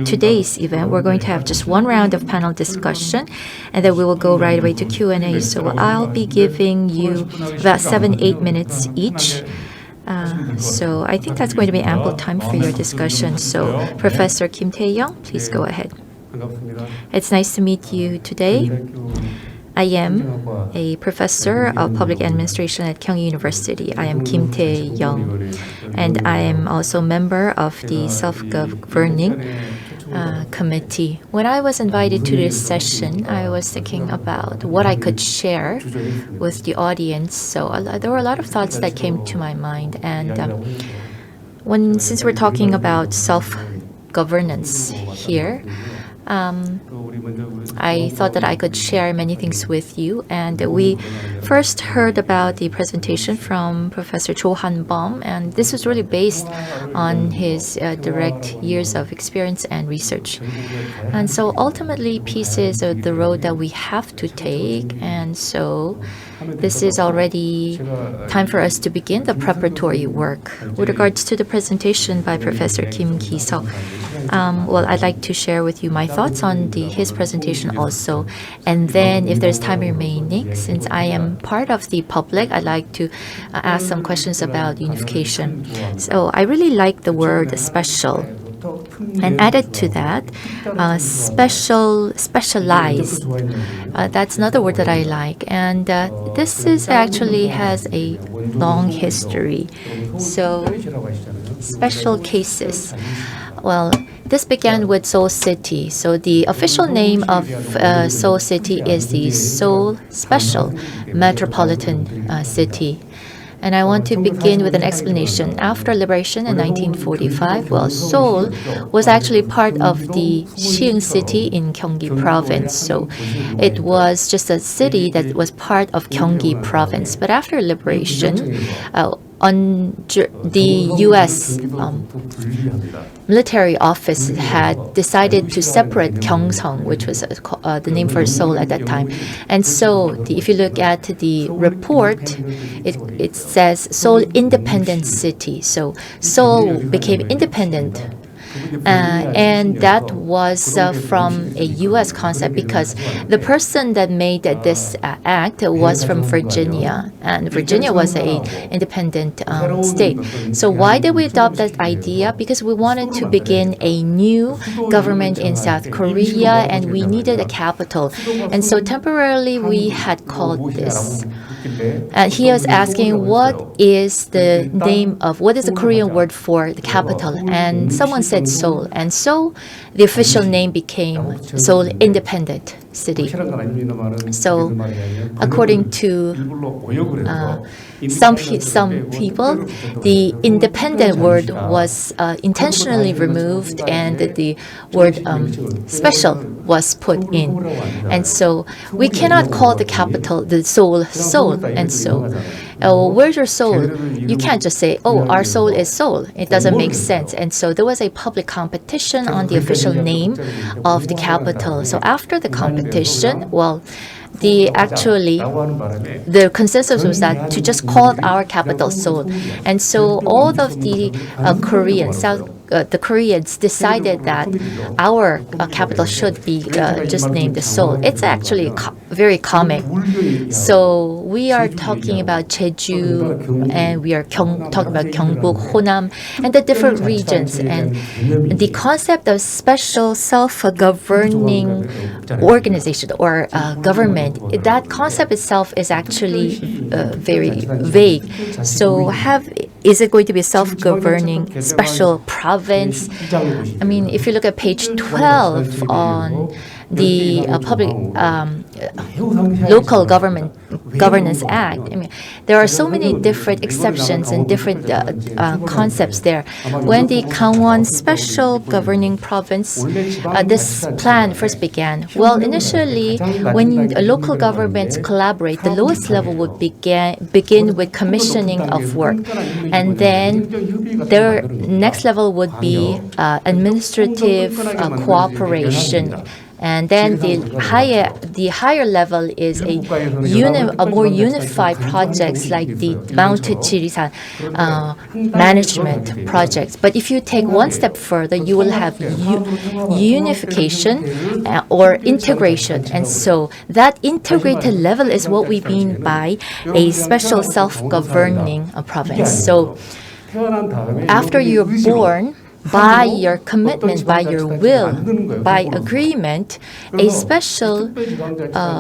today's event, we're going to have just 1 round of panel discussion, and then we will go right away to Q&A. So I'll be giving you about 7-8 minutes each. So I think that's going to be ample time for your discussion. So Professor Kim Tae-young, please go ahead. It's nice to meet you today. I am a professor of public administration at Kyung University. I am Kim Tae-young, and I am also a member of the self-governing committee. When I was invited to this session, I was thinking about what I could share with the audience. So there were a lot of thoughts that came to my mind. And since we're talking about self-governance here, I thought that I could share many things with you. And we first heard about the presentation from Professor Cho Han-bum, and this was really based on his direct years of experience and research. And so ultimately, peace is the road that we have to take, and so this is already time for us to begin the preparatory work. With regards to the presentation by Professor Kim Ki-seok, well, I'd like to share with you my thoughts on his presentation also. And then if there's time remaining, since I am part of the public, I'd like to ask some questions about unification. So I really like the word special. And added to that, specialized. That's another word that I like. And this actually has a long history. So, special cases. Well, this began with Seoul City. So the official name of Seoul City is the Seoul Special Metropolitan City. And I want to begin with an explanation. After liberation in 1945, well, Seoul was actually part of the Siheung City in Gyeonggi Province. So it was just a city that was part of Gyeonggi Province. But after liberation, the U.S. Military office had decided to separate Gyeongsang, which was the name for Seoul at that time. And so if you look at the report, it says Seoul Independent City. So Seoul became independent. And that was from a U.S. concept because the person that made this act was from Virginia, and Virginia was an independent state. So why did we adopt that idea? Because we wanted to begin a new government in South Korea, and we needed a capital. And so temporarily we had called this. And he was asking what is the Korean word for the capital, and someone said Seoul, and so the official name became Seoul Independent City. So according to some people, the independent word was intentionally removed, and the word special was put in. And so we cannot call the capital the Seoul. And so where's your Seoul? You can't just say, oh, our Seoul is Seoul. It doesn't make sense. And so there was a public competition on the official name of the capital. So after the competition, well, the consensus was that to just call our capital Seoul. And so all of the Koreans decided that our capital should be just named Seoul. It's actually very comic. So we are talking about Jeju, and we are talking about Gyeongbuk, Honam, and the different regions. And the concept of special self-governing organization or government, that concept itself is actually very vague. So is it going to be a self-governing special province? I mean, if you look at page 12 on the Local Governance Act, I mean, there are so many different exceptions and different concepts there. When the Gangwon Special Governing Province, this plan first began, well, initially, when local governments collaborate, the lowest level would begin with commissioning of work. And then their next level would be administrative cooperation. And then the higher level is a more unified projects like the Mount Jirisan management projects. But if you take one step further, you will have unification or integration. And so that integrated level is what we mean by a special self-governing province. So after you're born, by your commitment, by your will, by agreement, a special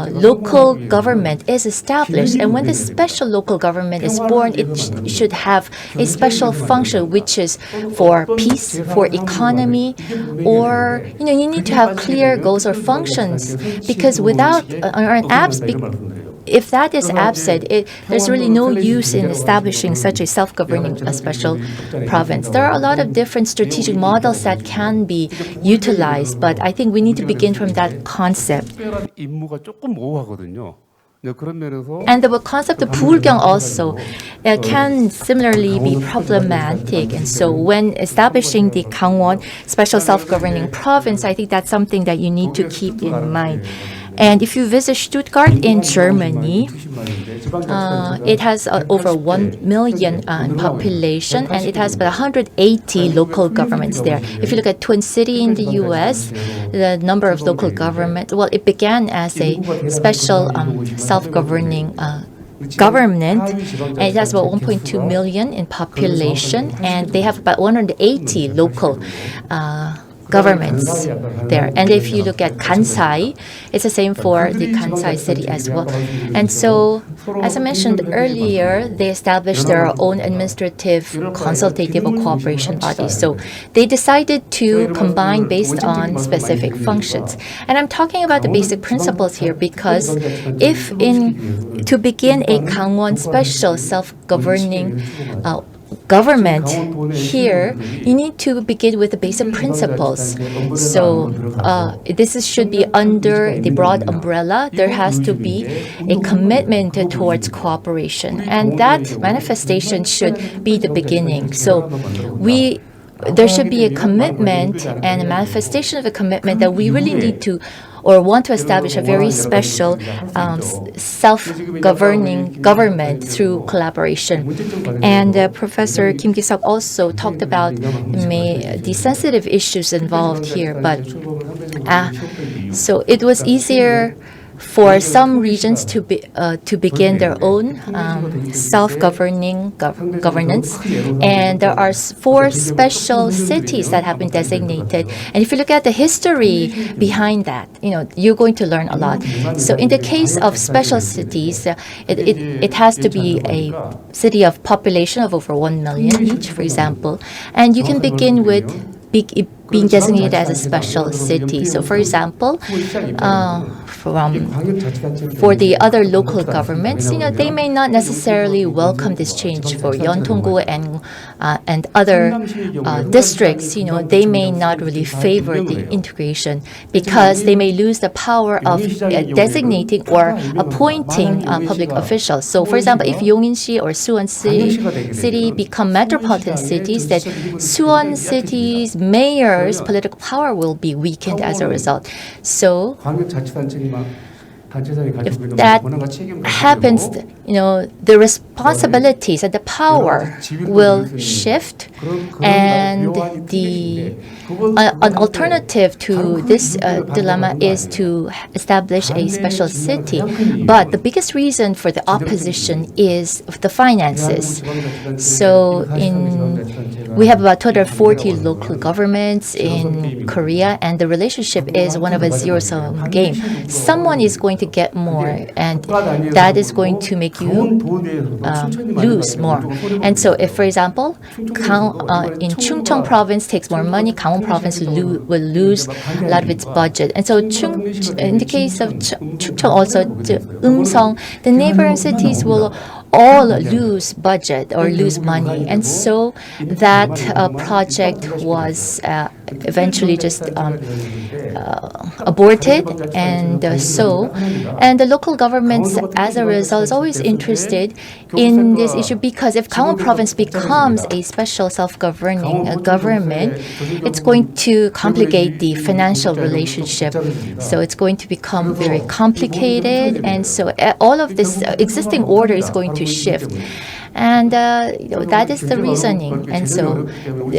local government is established. And when the special local government is born, it should have a special function, which is for peace, for economy, or you need to have clear goals or functions. Because without if that is absent, there's really no use in establishing such a self-governing special province. There are a lot of different strategic models that can be utilized, but I think we need to begin from that concept. 임무가 조금 모호하거든요. And the concept of 불경 also can similarly be problematic. And so when establishing the Gangwon special self-governing province, I think that's something that you need to keep in mind. And if you visit Stuttgart in Germany, it has over 1 million population, and it has about 180 local governments there. If you look at Twin City in the U.S., the number of local government, well, it began as a special self-governing government, and it has about 1.2 million in population, and they have about 180 local governments there. And if you look at Kansai, it's the same for the Kansai city as well. And so, as I mentioned earlier, they established their own administrative, consultative, or cooperation bodies. So they decided to combine based on specific functions. And I'm talking about the basic principles here because to begin a Gangwon special self-governing government here, you need to begin with the basic principles. So this should be under the broad umbrella. There has to be a commitment towards cooperation, and that manifestation should be the beginning. So there should be a commitment and a manifestation of a commitment that we really need to or want to establish a very special self-governing government through collaboration. And Professor Kim Ki-seok also talked about the sensitive issues involved here. But so it was easier for some regions to begin their own self-governing governance, and there are 4 special cities that have been designated. And if you look at the history behind that, you're going to learn a lot. So in the case of special cities, it has to be a city of population of over 1 million each, for example, and you can begin with being designated as a special city. So, for example, for the other local governments, they may not necessarily welcome this change. For Yeonton-gu and other districts, they may not really favor the integration because they may lose the power of designating or appointing public officials. So, for example, if Yongin-si or Suwon City become metropolitan cities, then Suwon City's mayor's political power will be weakened as a result. So, if that happens, the responsibilities and the power will shift, and an alternative to this dilemma is to establish a special city. But the biggest reason for the opposition is the finances. So we have about 240 local governments in Korea, and the relationship is one of a zero-sum game. Someone is going to get more, and that is going to make you lose more. And so if, for example, in Chungcheong province takes more money, Gangwon province will lose a lot of its budget. And so in the case of Chungcheong, also Eumseong, the neighboring cities will all lose budget or lose money. And so that project was eventually just aborted. And the local governments, as a result, is always interested in this issue, because if Gangwon province becomes a special self-governing government, it's going to complicate the financial relationship. So it's going to become very complicated, and so all of this existing order is going to shift. And that is the reasoning. And so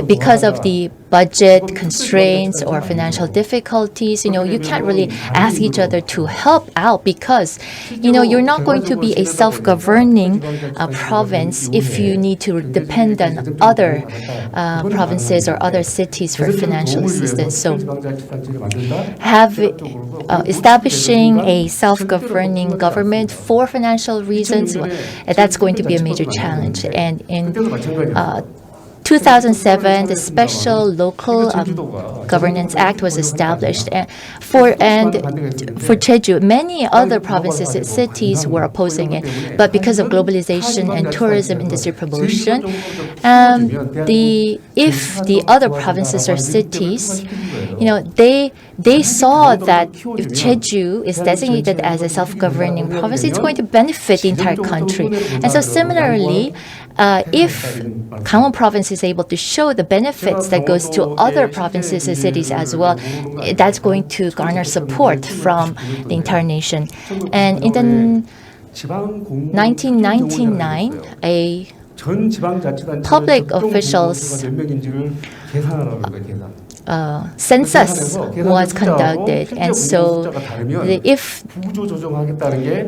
because of the budget constraints or financial difficulties, you can't really ask each other to help out because, you're not going to be a self-governing province if you need to depend on other provinces or other cities for financial assistance. So establishing a self-governing government for financial reasons, that's going to be a major challenge. And in 2007, the Special Local Governance Act was established, and for Jeju, many other provinces and cities were opposing it. But because of globalization and tourism industry promotion, if the other provinces or cities, they saw that if Jeju is designated as a self-governing province, it's going to benefit the entire country. And so similarly, if Gangwon province is able to show the benefits that goes to other provinces and cities as well, that's going to garner support from the entire nation. And in the 1999, a public officials census was conducted, and so if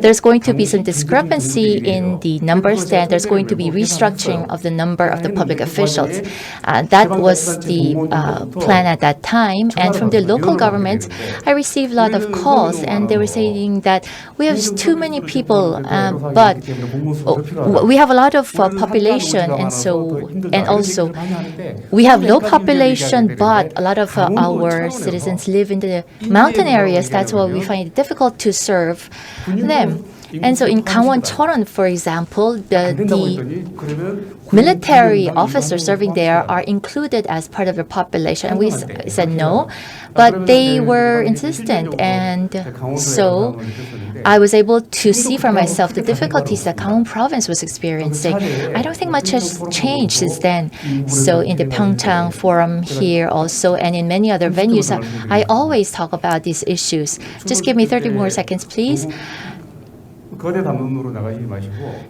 there's going to be some discrepancy in the numbers, then there's going to be restructuring of the number of the public officials. That was the plan at that time, and from the local government, I received a lot of calls, and they were saying that we have too many people, but we have a lot of population, and also we have low population, but a lot of our citizens live in the mountain areas. That's why we find it difficult to serve them. And so in Gangwon-cheon, for example, the military officers serving there are included as part of the population. And we said no, but they were insistent. And so I was able to see for myself the difficulties that Gangwon province was experiencing. I don't think much has changed since then. So in the PyeongChang forum here also, and in many other venues, I always talk about these issues. Just give me 30 more seconds, please.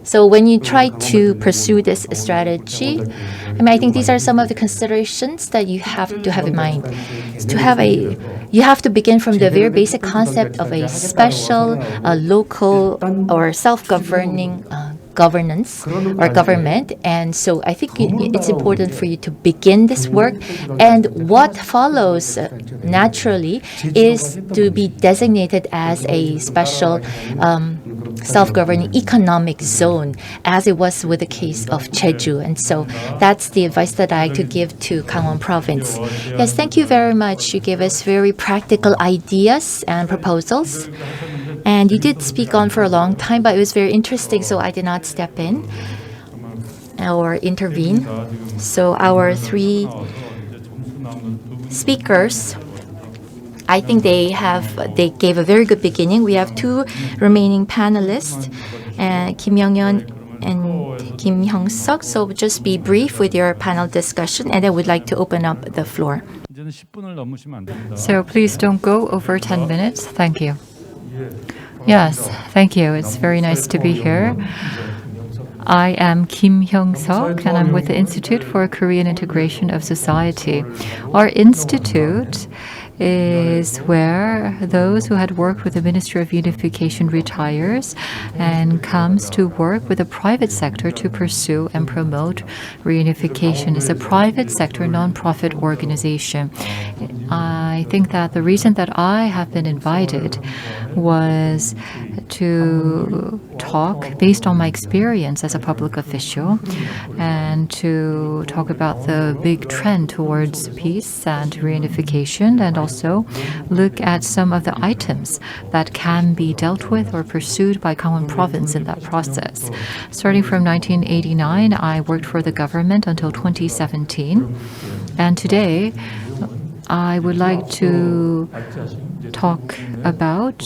So when you try to pursue this strategy, I think these are some of the considerations that you have to have in mind. You have to begin from the very basic concept of a special, local, or self-governing governance or government. And so I think it's important for you to begin this work. And what follows naturally is to be designated as a special self-governing economic zone, as it was with the case of Jeju. And so that's the advice that I like to give to Gangwon province. Yes, thank you very much. You gave us very practical ideas and proposals. And you did speak on for a long time, but it was very interesting, so I did not step in or intervene. So our three speakers, I think they gave a very good beginning. We have two remaining panelists, Kim Young-yeon and Kim Hyung-suk. So just be brief with your panel discussion, and then we'd like to open up the floor. So please don't go over 10 minutes. Thank you. Yes, thank you. It's very nice to be here. I am Kim Hyung-suk, and I'm with the Institute for Korean Integration of Society. Our institute is where those who had worked with the Ministry of Unification retires and comes to work with the private sector to pursue and promote reunification. It's a private sector non-profit organization. I think that the reason that I have been invited was to talk based on my experience as a public official and to talk about the big trend towards peace and reunification, and also look at some of the items that can be dealt with or pursued by Gangwon province in that process. Starting from 1989, I worked for the government until 2017, and today I would like to talk about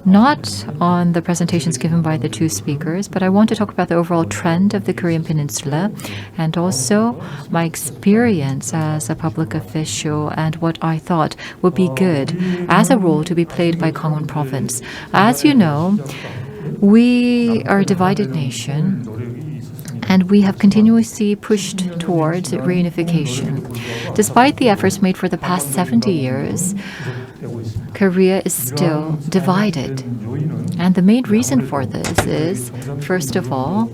not on the presentations given by the two speakers, but I want to talk about the overall trend of the Korean Peninsula and also my experience as a public official and what I thought would be good as a role to be played by Gangwon province. As you know, we are a divided nation, and we have continuously pushed towards reunification. Despite the efforts made for the past 70 years, Korea is still divided. And the main reason for this is, first of all,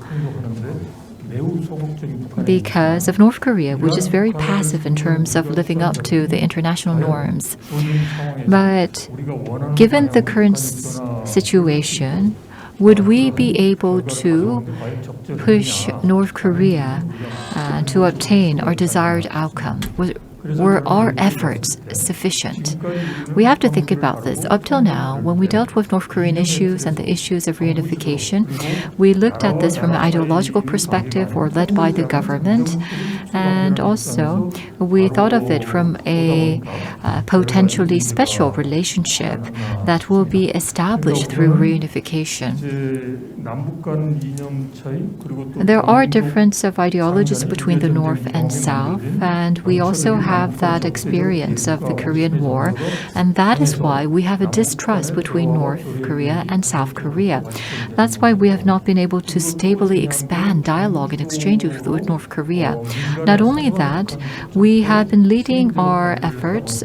because of North Korea, which is very passive in terms of living up to the international norms. But given the current situation, would we be able to push North Korea to obtain our desired outcome? Were our efforts sufficient? We have to think about this. Up till now, when we dealt with North Korean issues and the issues of reunification, we looked at this from an ideological perspective or led by the government. And also, we thought of it from a potentially special relationship that will be established through reunification. There are differences of ideologies between the North and South, and we also have that experience of the Korean War, and that is why we have a distrust between North Korea and South Korea. That's why we have not been able to stably expand dialogue and exchanges with North Korea. Not only that, we have been leading our efforts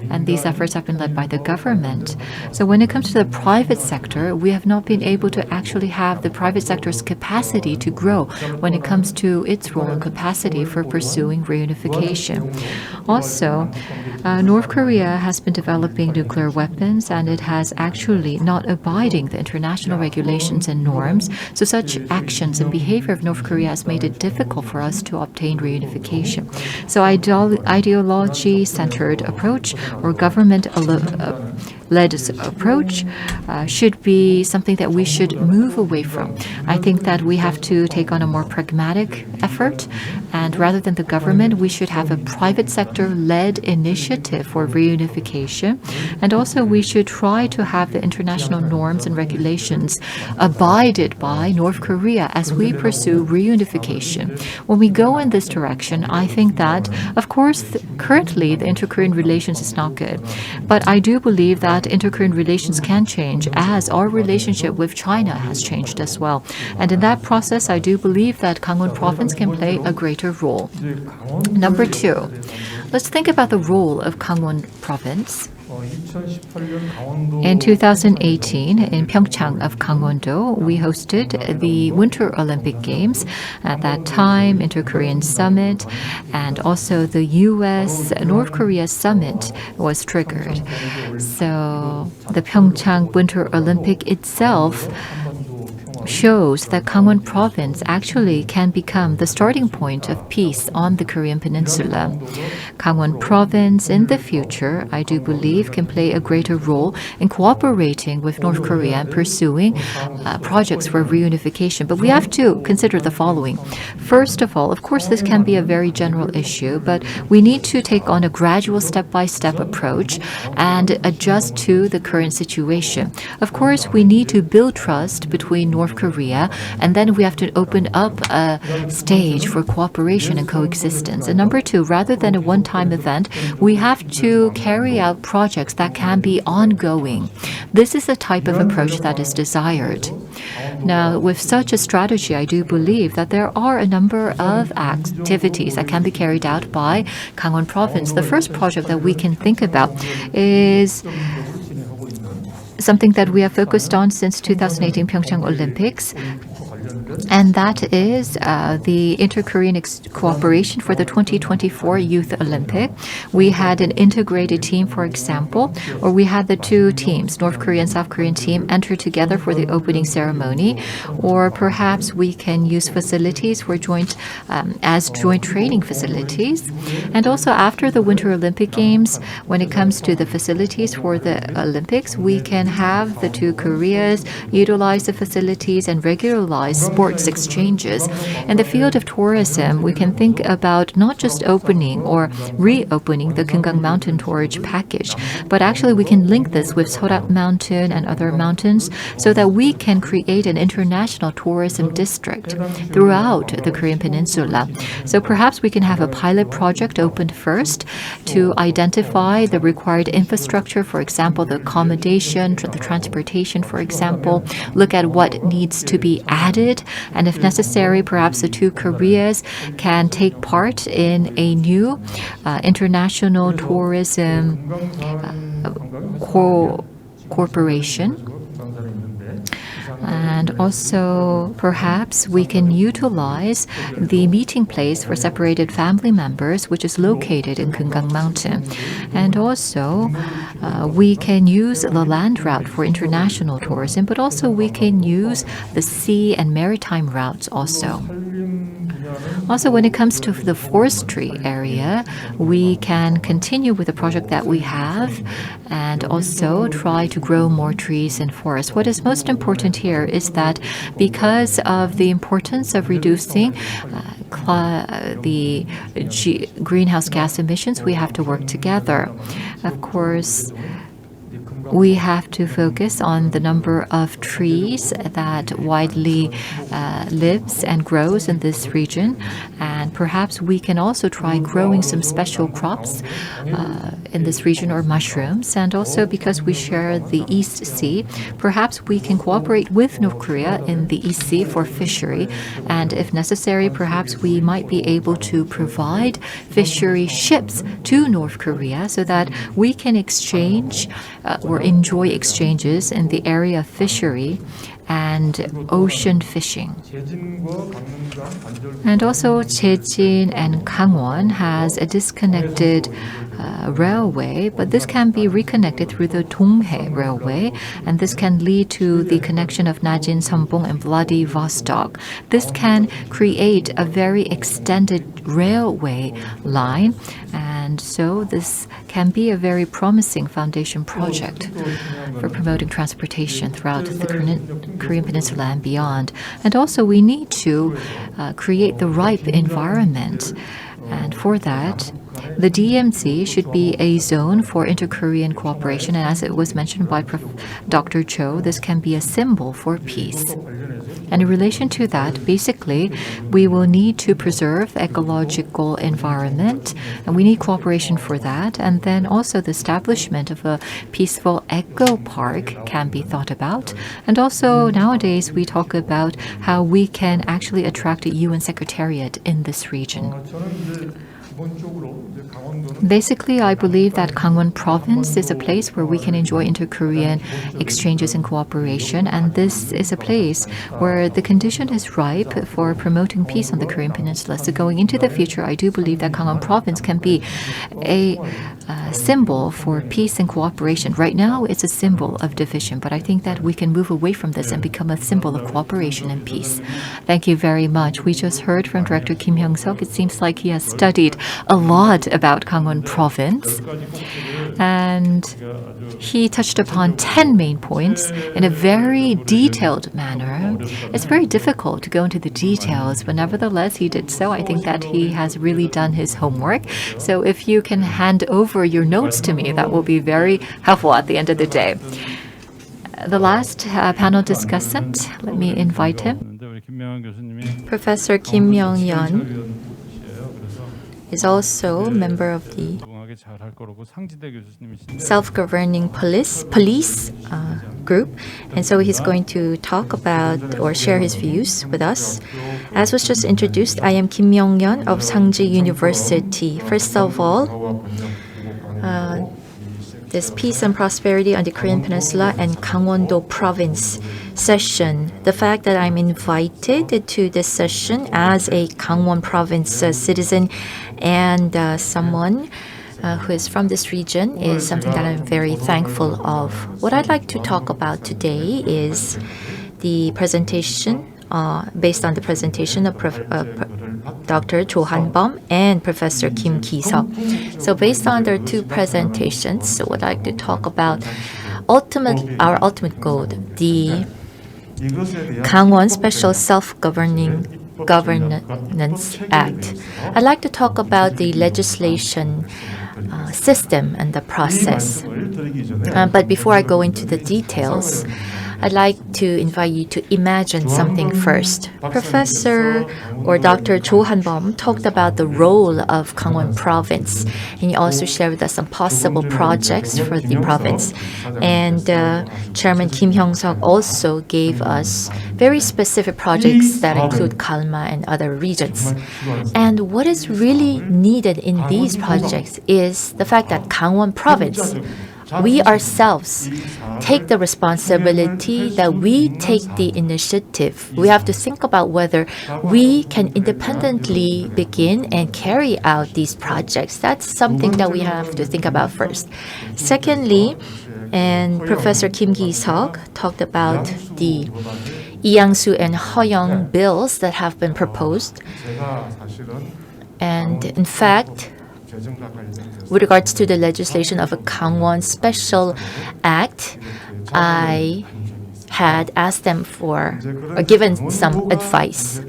and these efforts have been led by the government. So when it comes to the private sector, we have not been able to actually have the private sector's capacity to grow when it comes to its role and capacity for pursuing reunification. Also, North Korea has been developing nuclear weapons, and it has actually not abiding the international regulations and norms. So such actions and behavior of North Korea has made it difficult for us to obtain reunification. So ideology-centered approach or government-led approach should be something that we should move away from. I think that we have to take on a more pragmatic effort, and rather than the government, we should have a private sector-led initiative for reunification, and also we should try to have the international norms and regulations abided by North Korea as we pursue reunification. When we go in this direction, I think that, of course, currently the inter-Korean relations is not good, but I do believe that inter-Korean relations can change as our relationship with China has changed as well. And in that process, I do believe that Gangwon province can play a greater role. Number two, let's think about the role of Gangwon province. In 2018, in PyeongChang of Gangwon-do, we hosted the Winter Olympic Games. At that time, Inter-Korean Summit and also the U.S.-North Korea Summit was triggered. So the PyeongChang Winter Olympic itself shows that Gangwon province actually can become the starting point of peace on the Korean Peninsula. Gangwon province in the future, I do believe, can play a greater role in cooperating with North Korea and pursuing projects for reunification. But we have to consider the following. First of all, of course, this can be a very general issue, but we need to take on a gradual step-by-step approach and adjust to the current situation. Of course, we need to build trust between North Korea, and then we have to open up a stage for cooperation and coexistence. And number two, rather than a one-time event, we have to carry out projects that can be ongoing. This is the type of approach that is desired. Now, with such a strategy, I do believe that there are a number of activities that can be carried out by Gangwon province. The first project that we can think about is something that we have focused on since 2018 PyeongChang Olympics, and that is the inter-Korean cooperation for the 2024 Youth Olympic. We had an integrated team, for example, or we had the two teams, North Korean and South Korean team, enter together for the opening ceremony, or perhaps we can use facilities for joint training facilities. And also after the Winter Olympic Games, when it comes to the facilities for the Olympics, we can have the two Koreas utilize the facilities and regularize sports exchanges. In the field of tourism, we can think about not just opening or reopening the Gyeonggang Mountain Tourage package, but actually we can link this with Sorak Mountain and other mountains so that we can create an international tourism district throughout the Korean Peninsula. So perhaps we can have a pilot project opened first to identify the required infrastructure, for example, the accommodation, the transportation, for example, look at what needs to be added And if necessary, perhaps the two Koreas can take part in a new international tourism corporation. And also, perhaps we can utilize the meeting place for separated family members, which is located in Gangwon Mountain. And also, we can use the land route for international tourism, but also we can use the sea and maritime routes also. Also, when it comes to the forestry area, we can continue with the project that we have and also try to grow more trees and forests. What is most important here is that because of the importance of reducing the greenhouse gas emissions, we have to work together. Of course, we have to focus on the number of trees that widely lives and grows in this region. And perhaps we can also try growing some special crops in this region or mushrooms. And also because we share the East Sea, perhaps we can cooperate with North Korea in the East Sea for fishery. And if necessary, perhaps we might be able to provide fishery ships to North Korea so that we can exchange or enjoy exchanges in the area of fishery and ocean fishing. And also, Jeojin and Gangwon has a disconnected railway, but this can be reconnected through the Donghae Railway, and this can lead to the connection of Najin, Seongbong, and Vladivostok. This can create a very extended railway line, and so this can be a very promising foundation project for promoting transportation throughout the Korean Peninsula and beyond. And also, we need to create the ripe environment. And for that, the DMZ should be a zone for inter-Korean cooperation. And as it was mentioned by Dr. Cho, this can be a symbol for peace. And in relation to that, basically, we will need to preserve ecological environment, and we need cooperation for that. And then also the establishment of a peaceful eco park can be thought about. And also nowadays we talk about how we can actually attract a UN Secretariat in this region. Basically, I believe that Gangwon province is a place where we can enjoy inter-Korean exchanges and cooperation, and this is a place where the condition is ripe for promoting peace on the Korean Peninsula. So going into the future, I do believe that Gangwon province can be a symbol for peace and cooperation. Right now, it's a symbol of division, but I think that we can move away from this and become a symbol of cooperation and peace. Thank you very much. We just heard from Director Kim Hyung-seok. It seems like he has studied a lot about Gangwon province, and he touched upon 10 main points in a very detailed manner. It's very difficult to go into the details, but nevertheless, he did so. I think that he has really done his homework. So if you can hand over your notes to me, that will be very helpful at the end of the day. The last panel discussant, let me invite him. Professor Kim Myung-yeon is also a member of the self-governing police group, and so he's going to talk about or share his views with us. As was just introduced, I am Kim Myung-yeon of Sangji University. First of all, this Peace and Prosperity on the Korean Peninsula and Gangwon-do Province session. The fact that I'm invited to this session as a Gangwon Province citizen and someone who is from this region is something that I'm very thankful of. What I'd like to talk about today is the presentation based on the presentation of Dr. Cho Han-bum and Professor Kim Ki-seok. So based on their two presentations, so what I'd like to talk about our ultimate goal, the Gangwon Special Self-Governing Governance Act. I'd like to talk about the legislation system and the process. But before I go into the details, I'd I'd like to invite you to imagine something first. Professor or Dr. Jo Han-bum talked about the role of Gangwon province, and he also shared with us some possible projects for the province. And Chairman Kim Hyung-seok also gave us very specific projects that include Galma and other regions. And what is really needed in these projects is the fact that Gangwon province, we ourselves take the responsibility, that we take the initiative. We have to think about whether we can independently begin and carry out these projects. That's something that we have to think about first. Secondly, and Professor Kim Ki-seok talked about the Lee-yang-soo and Heo-young bills that have been proposed. And in fact, with regards to the legislation of a Gangwon Special Act, I had asked them for, or given some advice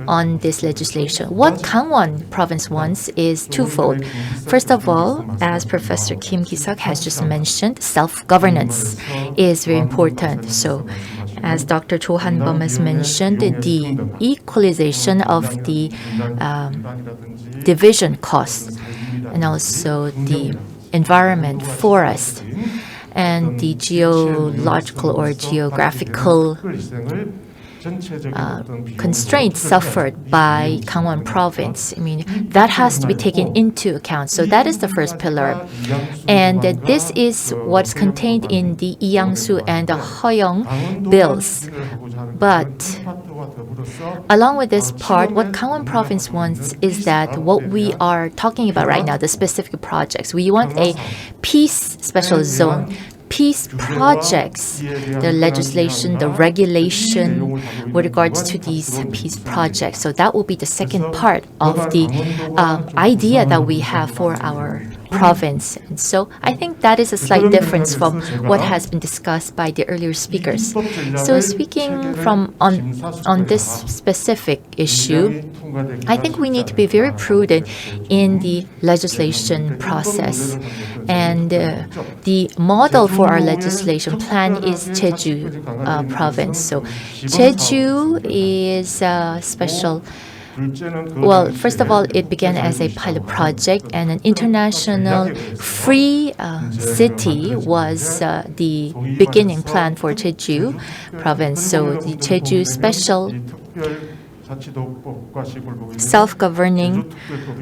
on this legislation. What Gangwon province wants is twofold. First of all, as Professor Kim Ki-seok has just mentioned, self-governance is very important. So, as Dr. Jo Han-bum has mentioned, the equalization of the division costs and also the environment, forest, and the geological or geographical constraints suffered by Gangwon province. I mean, that has to be taken into account. So that is the first pillar. And this is what's contained in the Lee-yang-soo and the Heo-young bills. But along with this part, what Gangwon province wants is that what we are talking about right now, the specific projects, we want a peace special zone, peace projects, the legislation, the regulation with regards to these peace projects. So that will be the second part of the idea that we have for our province. And so I think that is a slight difference from what has been discussed by the earlier speakers. So speaking from on this specific issue, I think we need to be very prudent in the legislation process. And the model for our legislation plan is Jeju province. So Jeju is a special. Well, first of all, it began as a pilot project, and an international free city was the beginning plan for Jeju province. So the Jeju special self-governing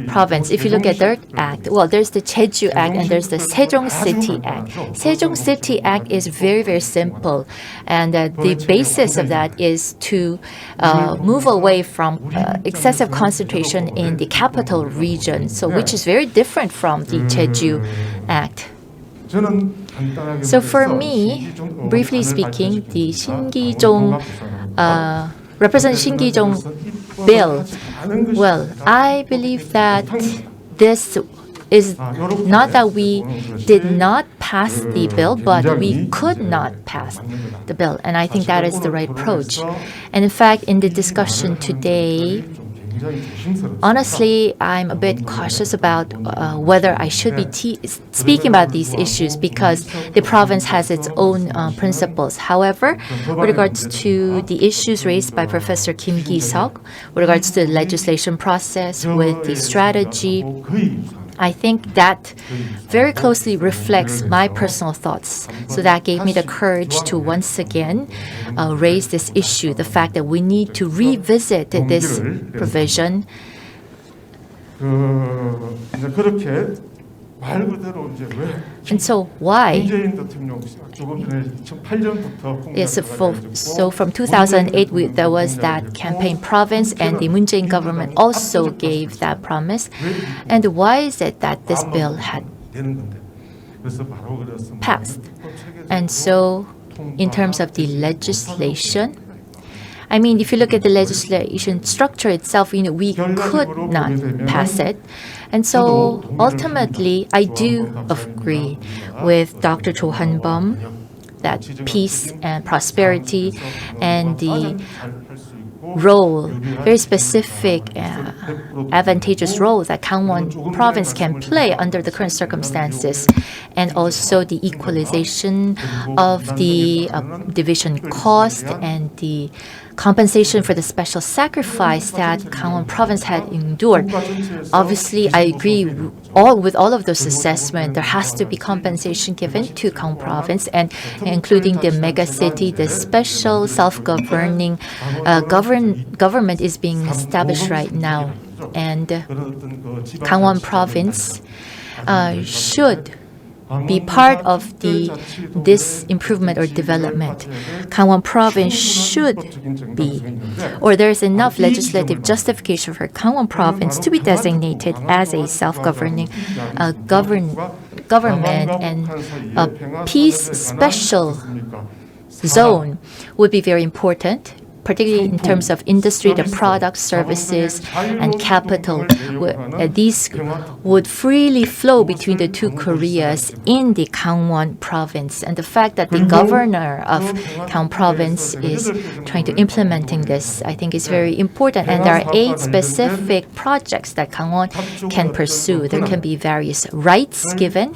province. If you look at their act, well, there's the Jeju Act and there's the Sejong City Act. Sejong City Act is very, very simple, and the basis of that is to move away from excessive concentration in the capital region, so which is very different from the Jeju Act. So for me, briefly speaking, the Shin-gi-jong Representative Shin-gi-jong bill, well, I believe that this is not that we did not pass the bill, but we could not pass the bill. And I think that is the right approach. And in fact, in the discussion today, honestly, I'm a bit cautious about whether I should be speaking about these issues because the province has its own principles. However, with regards to the issues raised by Professor Kim Ki-seok, with regards to the legislation process, with the strategy, I think that very closely reflects my personal thoughts. So that gave me the courage to once again raise this issue, the fact that we need to revisit this provision. And so why? Yes, so from 2008, there was that campaign province, and the Moon Jae-in government also gave that promise. And why is it that this bill had passed? And so in terms of the legislation, I mean, if you look at the legislation structure itself, we could not pass it. And so ultimately, I do agree with Dr. Jo Han-bum that peace and prosperity and the role, very specific, advantageous role that Gangwon province can play under the current circumstances, and also the equalization of the division cost and the compensation for the special sacrifice that Gangwon province had endured. Obviously, I agree with all of those assessments. There has to be compensation given to Gangwon province, and including the mega city, the special self-governing government is being established right now, and Gangwon province should be part of this improvement or development. Gangwon province should be, or there is enough legislative justification for Gangwon province to be designated as a self-governing government, and a peace special zone would be very important, particularly in terms of industry, the products, services, and capital. These would freely flow between the two Koreas in the Gangwon province. And the fact that the governor of Gangwon province is trying to implementing this, I think is very important. And there are 8 specific projects that Gangwon can pursue. There can be various rights given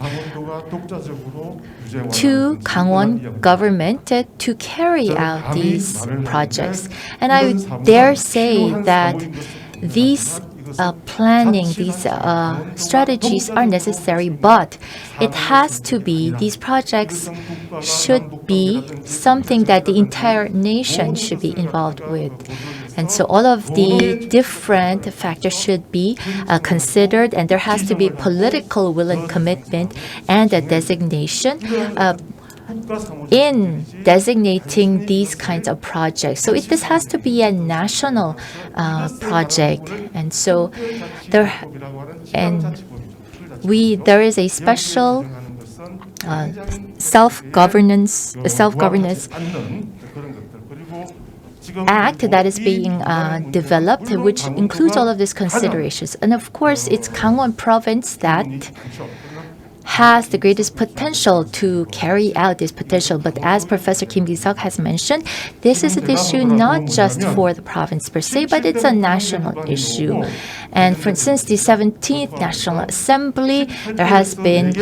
to Gangwon government to carry out these projects. And I would dare say that these planning, these strategies are necessary, but it has to be, these projects should be something that the entire nation should be involved with. And so all of the different factors should be considered, and there has to be political will and commitment and a designation in designating these kinds of projects. So this has to be a national project, and so there is a special self-governance act that is being developed, which includes all of these considerations. And of course, it's Gangwon province that has the greatest potential to carry out this potential. But as Professor Kim Ki-seok has mentioned, this is an issue not just for the province per se, but it's a national issue. And since the 17th National Assembly, there has been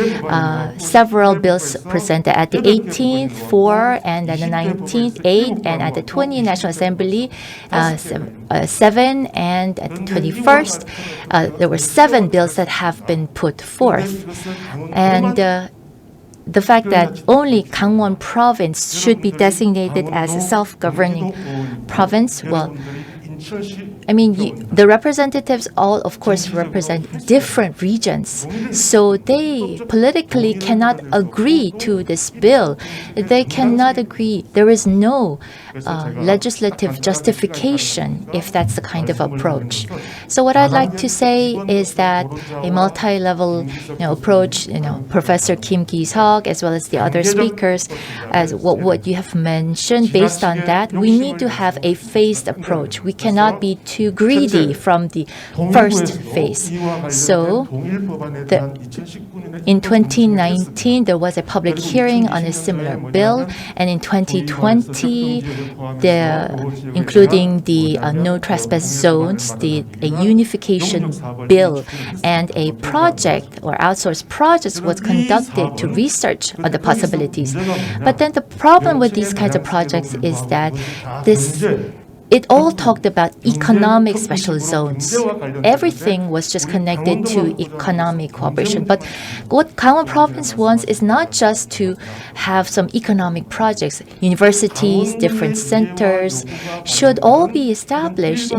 several bills presented at the 18th, 4, and at the 19th, 8, and at the 20th National Assembly, 7, and at the 21st, there were 7 bills that have been put forth. And the fact that only Gangwon province should be designated as a self-governing province, well, I mean, the representatives all, of course, represent different regions. So they politically cannot agree to this bill. They cannot agree. There is no legislative justification if that's the kind of approach. So what I'd like to say is that a multi-level approach, Professor Kim Ki-seok as well as the other speakers, as what you have mentioned, based on that, we need to have a phased approach. We cannot be too greedy from the first phase. So in 2019, there was a public hearing on a similar bill, and in 2020, including the no trespass zones, a unification bill, and a project or outsourced project was conducted to research on the possibilities. But then the problem with these kinds of projects is that it all talked about economic special zones. Everything was just connected to economic cooperation. But what Gangwon province wants is not just to have some economic projects. Universities, different centers should all be established.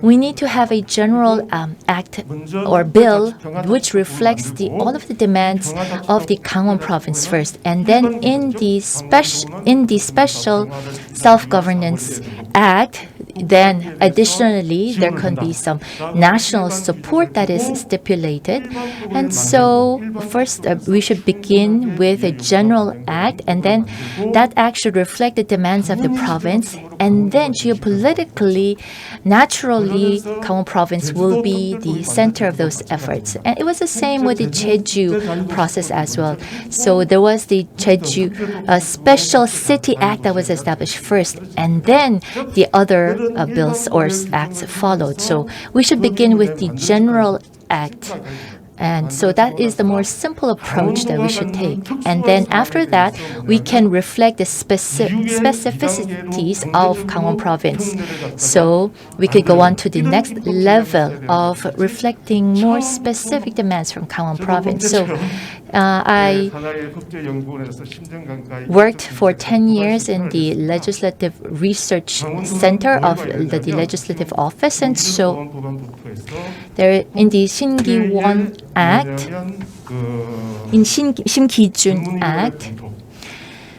We need to have a general act or bill which reflects all of the demands of the Gangwon province first, and then in the special self-governance act, then additionally, there can be some national support that is stipulated. And so first, we should begin with a general act, and then that act should reflect the demands of the province. And then geopolitically, naturally, Gangwon province will be the center of those efforts. And it was the same with the Jeju process as well. So there was the Jeju Special City Act that was established first, and then the other bills or acts followed. So we should begin with the general act. And so that is the more simple approach that we should take. And then after that, we can reflect the specificities of Gangwon province. So we could go on to the next level of reflecting more specific demands from Gangwon province. So I worked for 10 years in the Legislative Research Center of the Legislative Office, and so there in the Shingiwon Act, in Shingijun Act,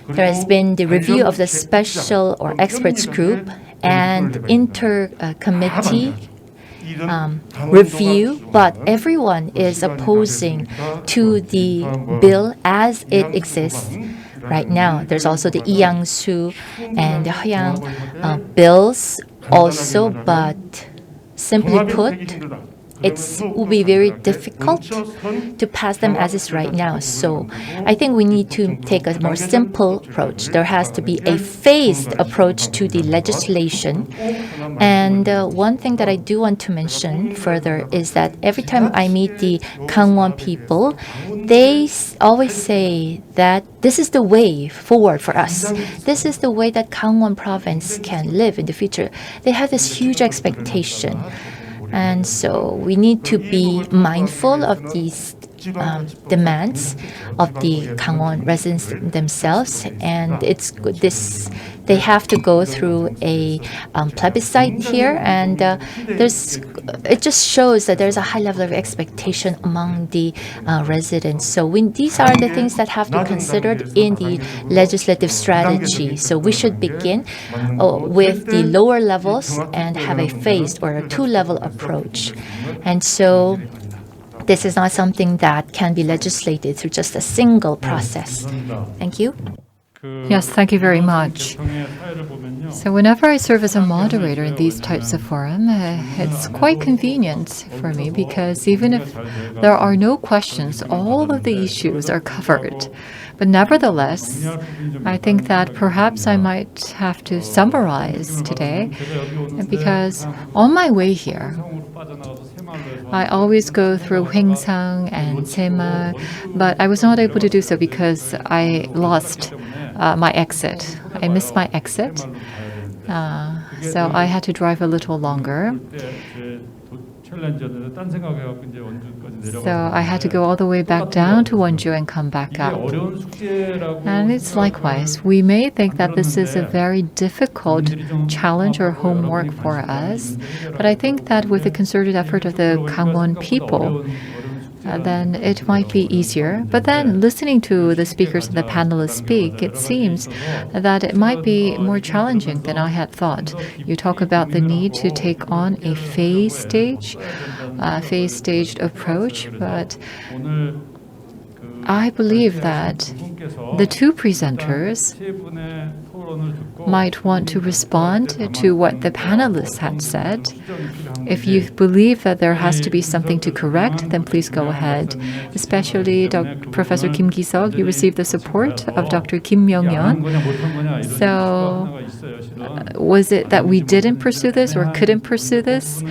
there has been the review of the special or experts group and inter-committee review, but everyone is opposing to the bill as it exists right now. There's also the Iangsu and the Hyang bills also, but simply put, it will be very difficult to pass them as is right now. So I think we need to take a more simple approach. There has to be a phased approach to the legislation. And one thing that I do want to mention further is that every time I meet the Gangwon people, they always say that this is the way forward for us. This is the way that Gangwon province can live in the future. They have this huge expectation. And so we need to be mindful of these demands of the Gangwon residents themselves, and it's good. They have to go through a plebiscite here, and it just shows that there's a high level of expectation among the residents. So these are the things that have to be considered in the legislative strategy. So we should begin with the lower levels and have a phased or a two-level approach. And so this is not something that can be legislated through just a single process. Thank you. Yes, thank you very much. So whenever I serve as a moderator in these types of forum, it's quite convenient for me because even if there are no questions, all of the issues are covered. But nevertheless, I think that perhaps I might have to summarize today because on my way here, I always go through Hwaengsang and Sema, but I was not able to do so because I lost my exit. I missed my exit, so I had to drive a little longer. So I had to go all the way back down to Wonju and come back up. And it's likewise. We may think that this is a very difficult challenge or homework for us, but I think that with the concerted effort of the Gangwon people, then it might be easier. But then listening to the speakers and the panelists speak, it seems that it might be more challenging than I had thought. You talk about the need to take on a phase-staged approach, but I believe that the two presenters might want to respond to what the panelists had said. If you believe that there has to be something to correct, then please go ahead. Especially Professor Kim Ki-seok, you received the support of Dr. Kim Myung-yeon. So was it that we didn't pursue this or couldn't pursue this?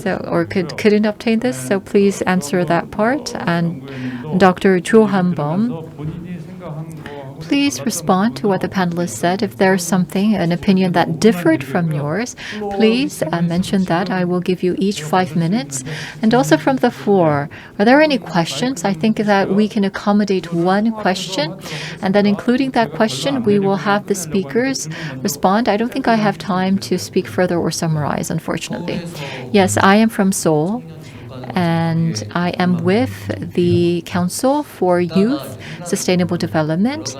Or couldn't obtain this? So please answer that part. And Dr. Cho Han-bom, please respond to what the panelists said. If there's something, an opinion that differed from yours, please mention that. I will give you each 5 minutes. And also from the floor, are there any questions? I think that we can accommodate one question, and then including that question, we will have the speakers respond. I don't think I have time to speak further or summarize, unfortunately. Yes, I am from Seoul, and I am with the Council for Youth Sustainable Development.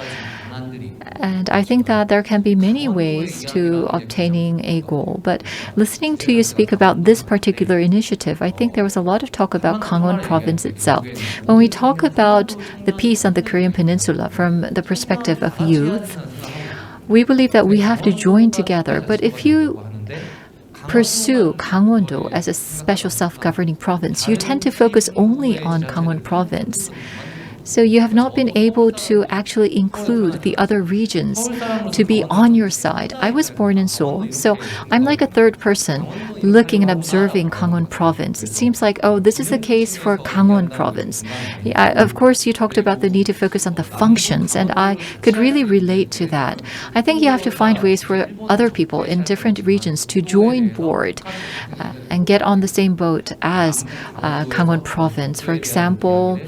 And I think that there can be many ways to obtaining a goal. But listening to you speak about this particular initiative, I think there was a lot of talk about Gangwon province itself. When we talk about the peace on the Korean Peninsula from the perspective of youth, we believe that we have to join together. But if you pursue Gangwon-do as a special self-governing province, you tend to focus only on Gangwon province. So you have not been able to actually include the other regions to be on your side. I was born in Seoul, so I'm like a third person looking and observing Gangwon province. It seems like, oh, this is the case for Gangwon province. Yeah, of course, you talked about the need to focus on the functions, and I could really relate to that. I think you have to find ways for other people in different regions to join board and get on the same boat as Gangwon province. For example,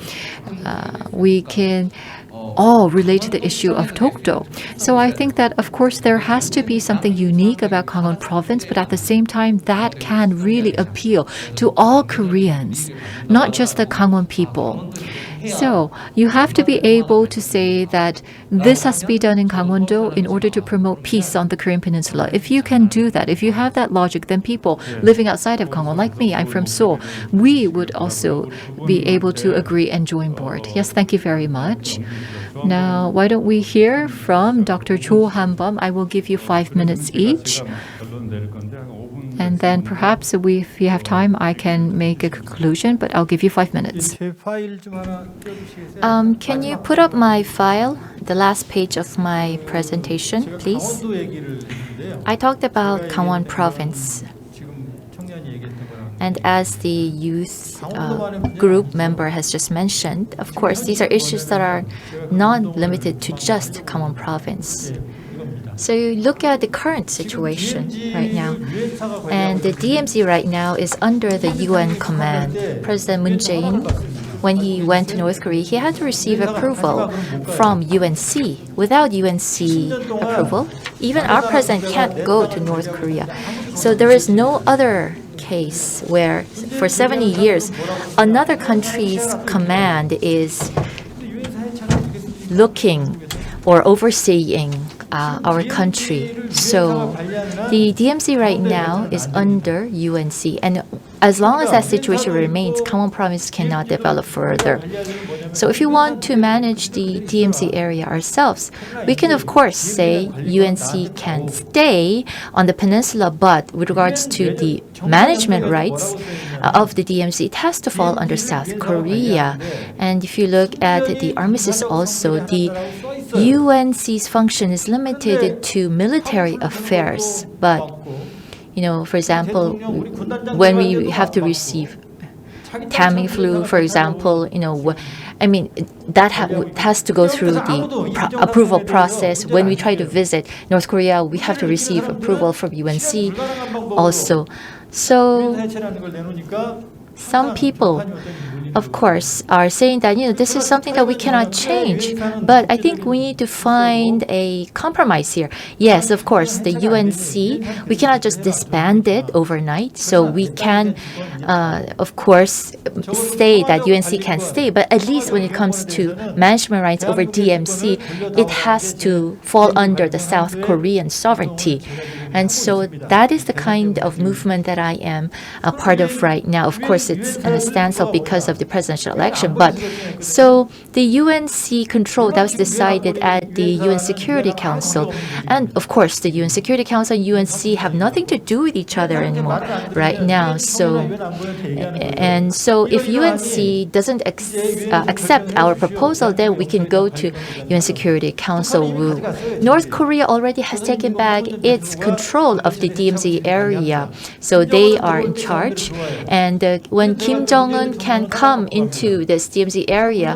we can all relate to the issue of Dokdo. So I think that, of course, there has to be something unique about Gangwon province, but at the same time, that can really appeal to all Koreans, not just the Gangwon people. So you have to be able to say that this has to be done in Gangwon-do in order to promote peace on the Korean Peninsula. If you can do that, if you have that logic, then people living outside of Gangwon, like me, I'm from Seoul, we would also be able to agree and join board. Yes, thank you very much. Now, why don't we hear from Dr. Jo Han-bum? I will give you 5 minutes each. And then perhaps if you have time, I can make a conclusion, but I'll give you 5 minutes. Can you put up my file, the last page of my presentation, please? I talked about Gangwon province. And as the youth group member has just mentioned, of course, these are issues that are not limited to just Gangwon province. So you look at the current situation right now, and the DMZ right now is under the UN command. President Moon Jae-in, when he went to North Korea, he had to receive approval from UNC. Without UNC approval, even our president can't go to North Korea. So there is no other case where for 70 years another country's command is looking or overseeing our country. So the DMZ right now is under UNC, and as long as that situation remains, Gangwon province cannot develop further. So if you want to manage the DMZ area ourselves, we can of course say UNC can stay on the peninsula, but with regards to the management rights of the DMZ, it has to fall under South Korea. And if you look at the armistice also, the UNC's function is limited to military affairs. But, you know, for example, when we have to receive Tamiflu, for example, you know, I mean, that has to go through the approval process. When we try to visit North Korea, we have to receive approval from UNC also. So some people, of course, are saying that, you know, this is something that we cannot change. But I think we need to find a compromise here. Yes, of course, the UNC, we cannot just disband it overnight. So we can, of course, say that UNC can stay. But at least when it comes to management rights over DMZ, it has to fall under the South Korean sovereignty. And so that is the kind of movement that I am a part of right now. Of course, it's in a standstill because of the presidential election. But so the UNC control, that was decided at the UN Security Council. And of course, the UN Security Council and UNC have nothing to do with each other anymore right now. So if UNC doesn't accept our proposal, then we can go to UN Security Council. North Korea already has taken back its control of the DMZ area. So they are in charge. And when Kim Jong-un can come into this DMZ area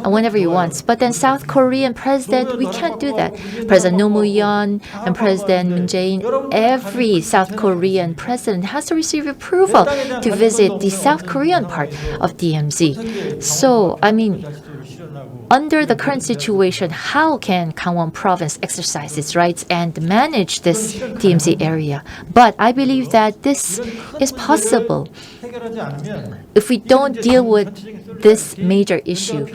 whenever he wants. But then South Korean president, we can't do that. President Roh Moo-hyun and President Moon Jae-in, every South Korean president has to receive approval to visit the South Korean part of DMZ. So, I mean, under the current situation, how can Gangwon province exercise its rights and manage this DMZ area? But I believe that this is possible. If we don't deal with this major issue,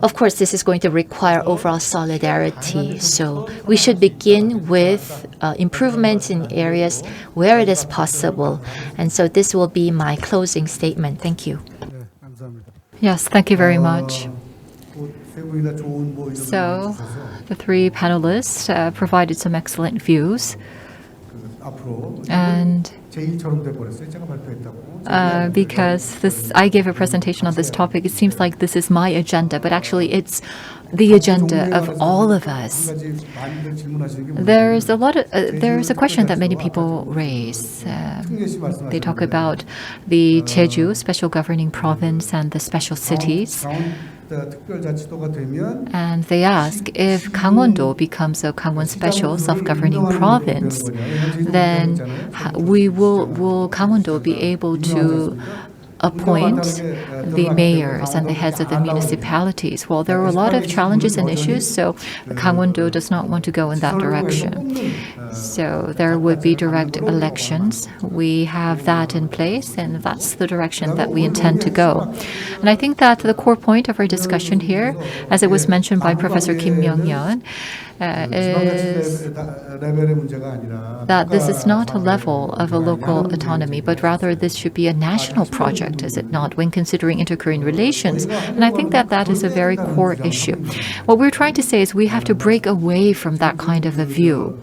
of course, this is going to require overall solidarity. So we should begin with improvements in areas where it is possible. And so this will be my closing statement. Thank you. 네, 감사합니다. Yes, thank you very much. 세 분이 다 좋은 뭐 이런 So, 걸 주셔서 the three panelists provided some excellent views. 앞으로 And 제 일처럼 돼버렸어요. 제가 발표했다고. because I gave a presentation on this topic, it seems like this is my agenda, but actually it's the agenda of all of us. There's a question that many people raise. They talk about the Jeju special governing province and the special cities. 특별자치도가 되면 And they ask if Gangwon-do becomes a Gangwon special self-governing province, then will Gangwon-do be able to appoint the mayors and the heads of the municipalities? Well, there are a lot of challenges and issues, so Gangwon-do does not want to go in that direction. So there would be direct elections. We have that in place, and that's the direction that we intend to go. And I think that the core point of our discussion here, as it was mentioned by Professor Kim Myung-yeon, is 레벨의 문제가 아니라 that this is not a level of a local autonomy, but rather this should be a national project, is it not, when considering inter-Korean relations? And I think that that is a very core issue. What we're trying to say is we have to break away from that kind of a view.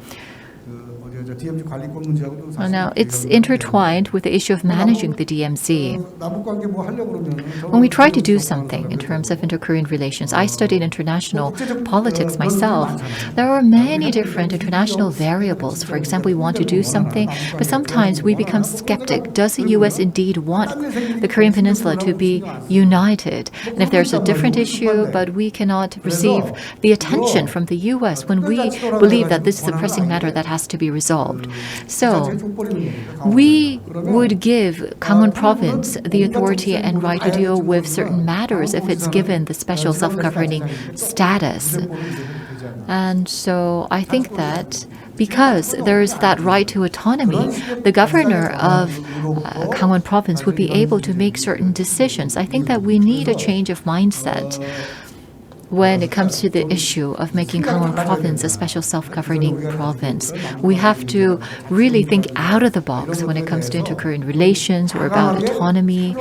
DMZ 관리권 문제하고도 사실 Now, it's intertwined with the issue of managing the DMZ. 남북 관계 뭐 하려고 그러면 When we try to do something in terms of inter-Korean relations, I studied international politics myself. There are many different international variables. For example, we want to do something, but sometimes we become skeptic. Does the U.S. indeed want the Korean Peninsula to be united? And if there's a different issue, but we cannot receive the attention from the U.S. when we believe that this is a pressing matter that has to be resolved. So we would give Gangwon Province the authority and right to deal with certain matters if it's given the special self-governing status. And so I think that because there is that right to autonomy, the governor of Gangwon Province would be able to make certain decisions. I think that we need a change of mindset when it comes to the issue of making Gangwon Province a special self-governing province. We have to really think out of the box when it comes to inter-Korean relations or about autonomy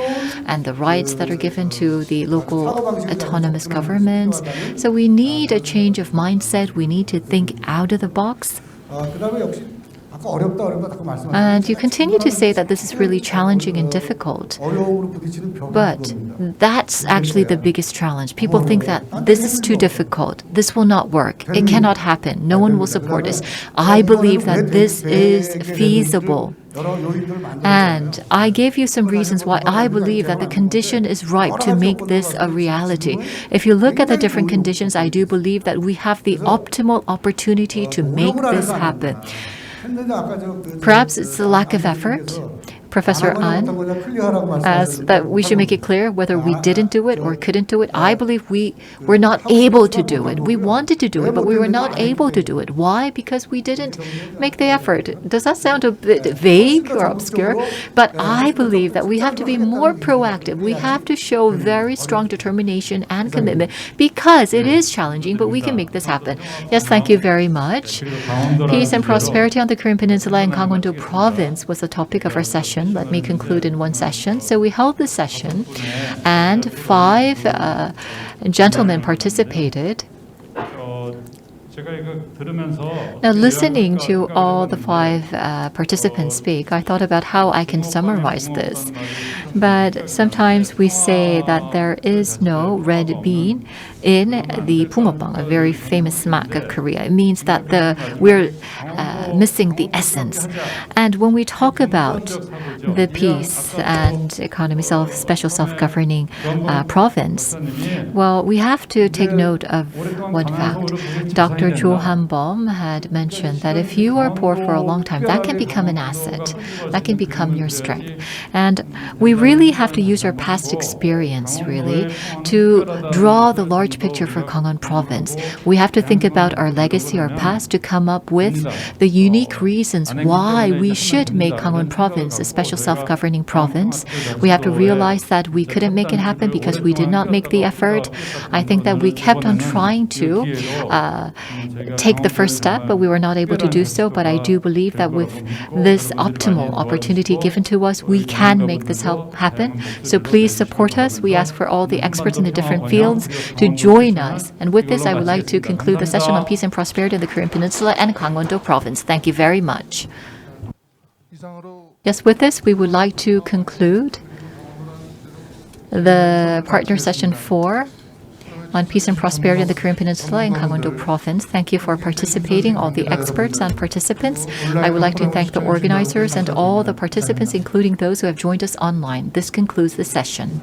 and the rights that are given to the local autonomous governments. So we need a change of mindset. We need to think out of the box. 그다음에 역시 아까 어렵다 자꾸 말씀하셨어요. And you continue to say that this is really challenging and difficult. 어려움으로 부딪히는 벽이 But 있거든요. that's actually the biggest challenge. People think that this is too difficult. This will not work. It cannot happen. No one will support us. I believe that this is feasible. 여러 요인들을 만들어서 And I gave you some reasons why I believe that the condition is ripe to make this a reality. If you look at the different conditions, I do believe that we have the optimal opportunity to make this happen. Perhaps it's the lack of effort. Professor An asked that we should make it clear whether we didn't do it or couldn't do it. I believe we were not able to do it. We wanted to do it, but we were not able to do it. Why? Because we didn't make the effort. Does that sound a bit vague or obscure? But I believe that we have to be more proactive. We have to show very strong determination and commitment because it is challenging, but we can make this happen. Yes, thank you very much. Peace and prosperity on the Korean Peninsula and Gangwon-do province was the topic of our session. Let me conclude in one session. So we held this session, and 5 gentlemen participated. 제가 이거 들으면서 Now, listening to all the 5 participants speak, I thought about how I can summarize this. But sometimes we say that there is no red bean in the 붕어빵, a very famous snack of Korea. It means that we're missing the essence. And when we talk about the peace and economy, special self-governing province, well, we have to take note of one fact. Dr. Jo Han-bom had mentioned that if you are poor for a long time, that can become an asset. That can become your strength. And we really have to use our past experience, really, to draw the large picture for Gangwon Province. We have to think about our legacy, our past, to come up with the unique reasons why we should make Gangwon Province a special special self-governing province. We have to realize that we couldn't make it happen because we did not make the effort. I think that we kept on trying to take the first step, but we were not able to do so. But I do believe that with this optimal opportunity given to us, we can make this help happen. So please support us. We ask for all the experts in the different fields to join us. And with this, I would like to conclude the session on peace and prosperity in the Korean Peninsula and Gangwon-do province. Thank you very much. Yes, with this, we would like to conclude the partner session 4 on peace and prosperity in the Korean Peninsula and Gangwon-do province. Thank you for participating, all the experts and participants. I would like to thank the organizers and all the participants, including those who have joined us online. This concludes the session.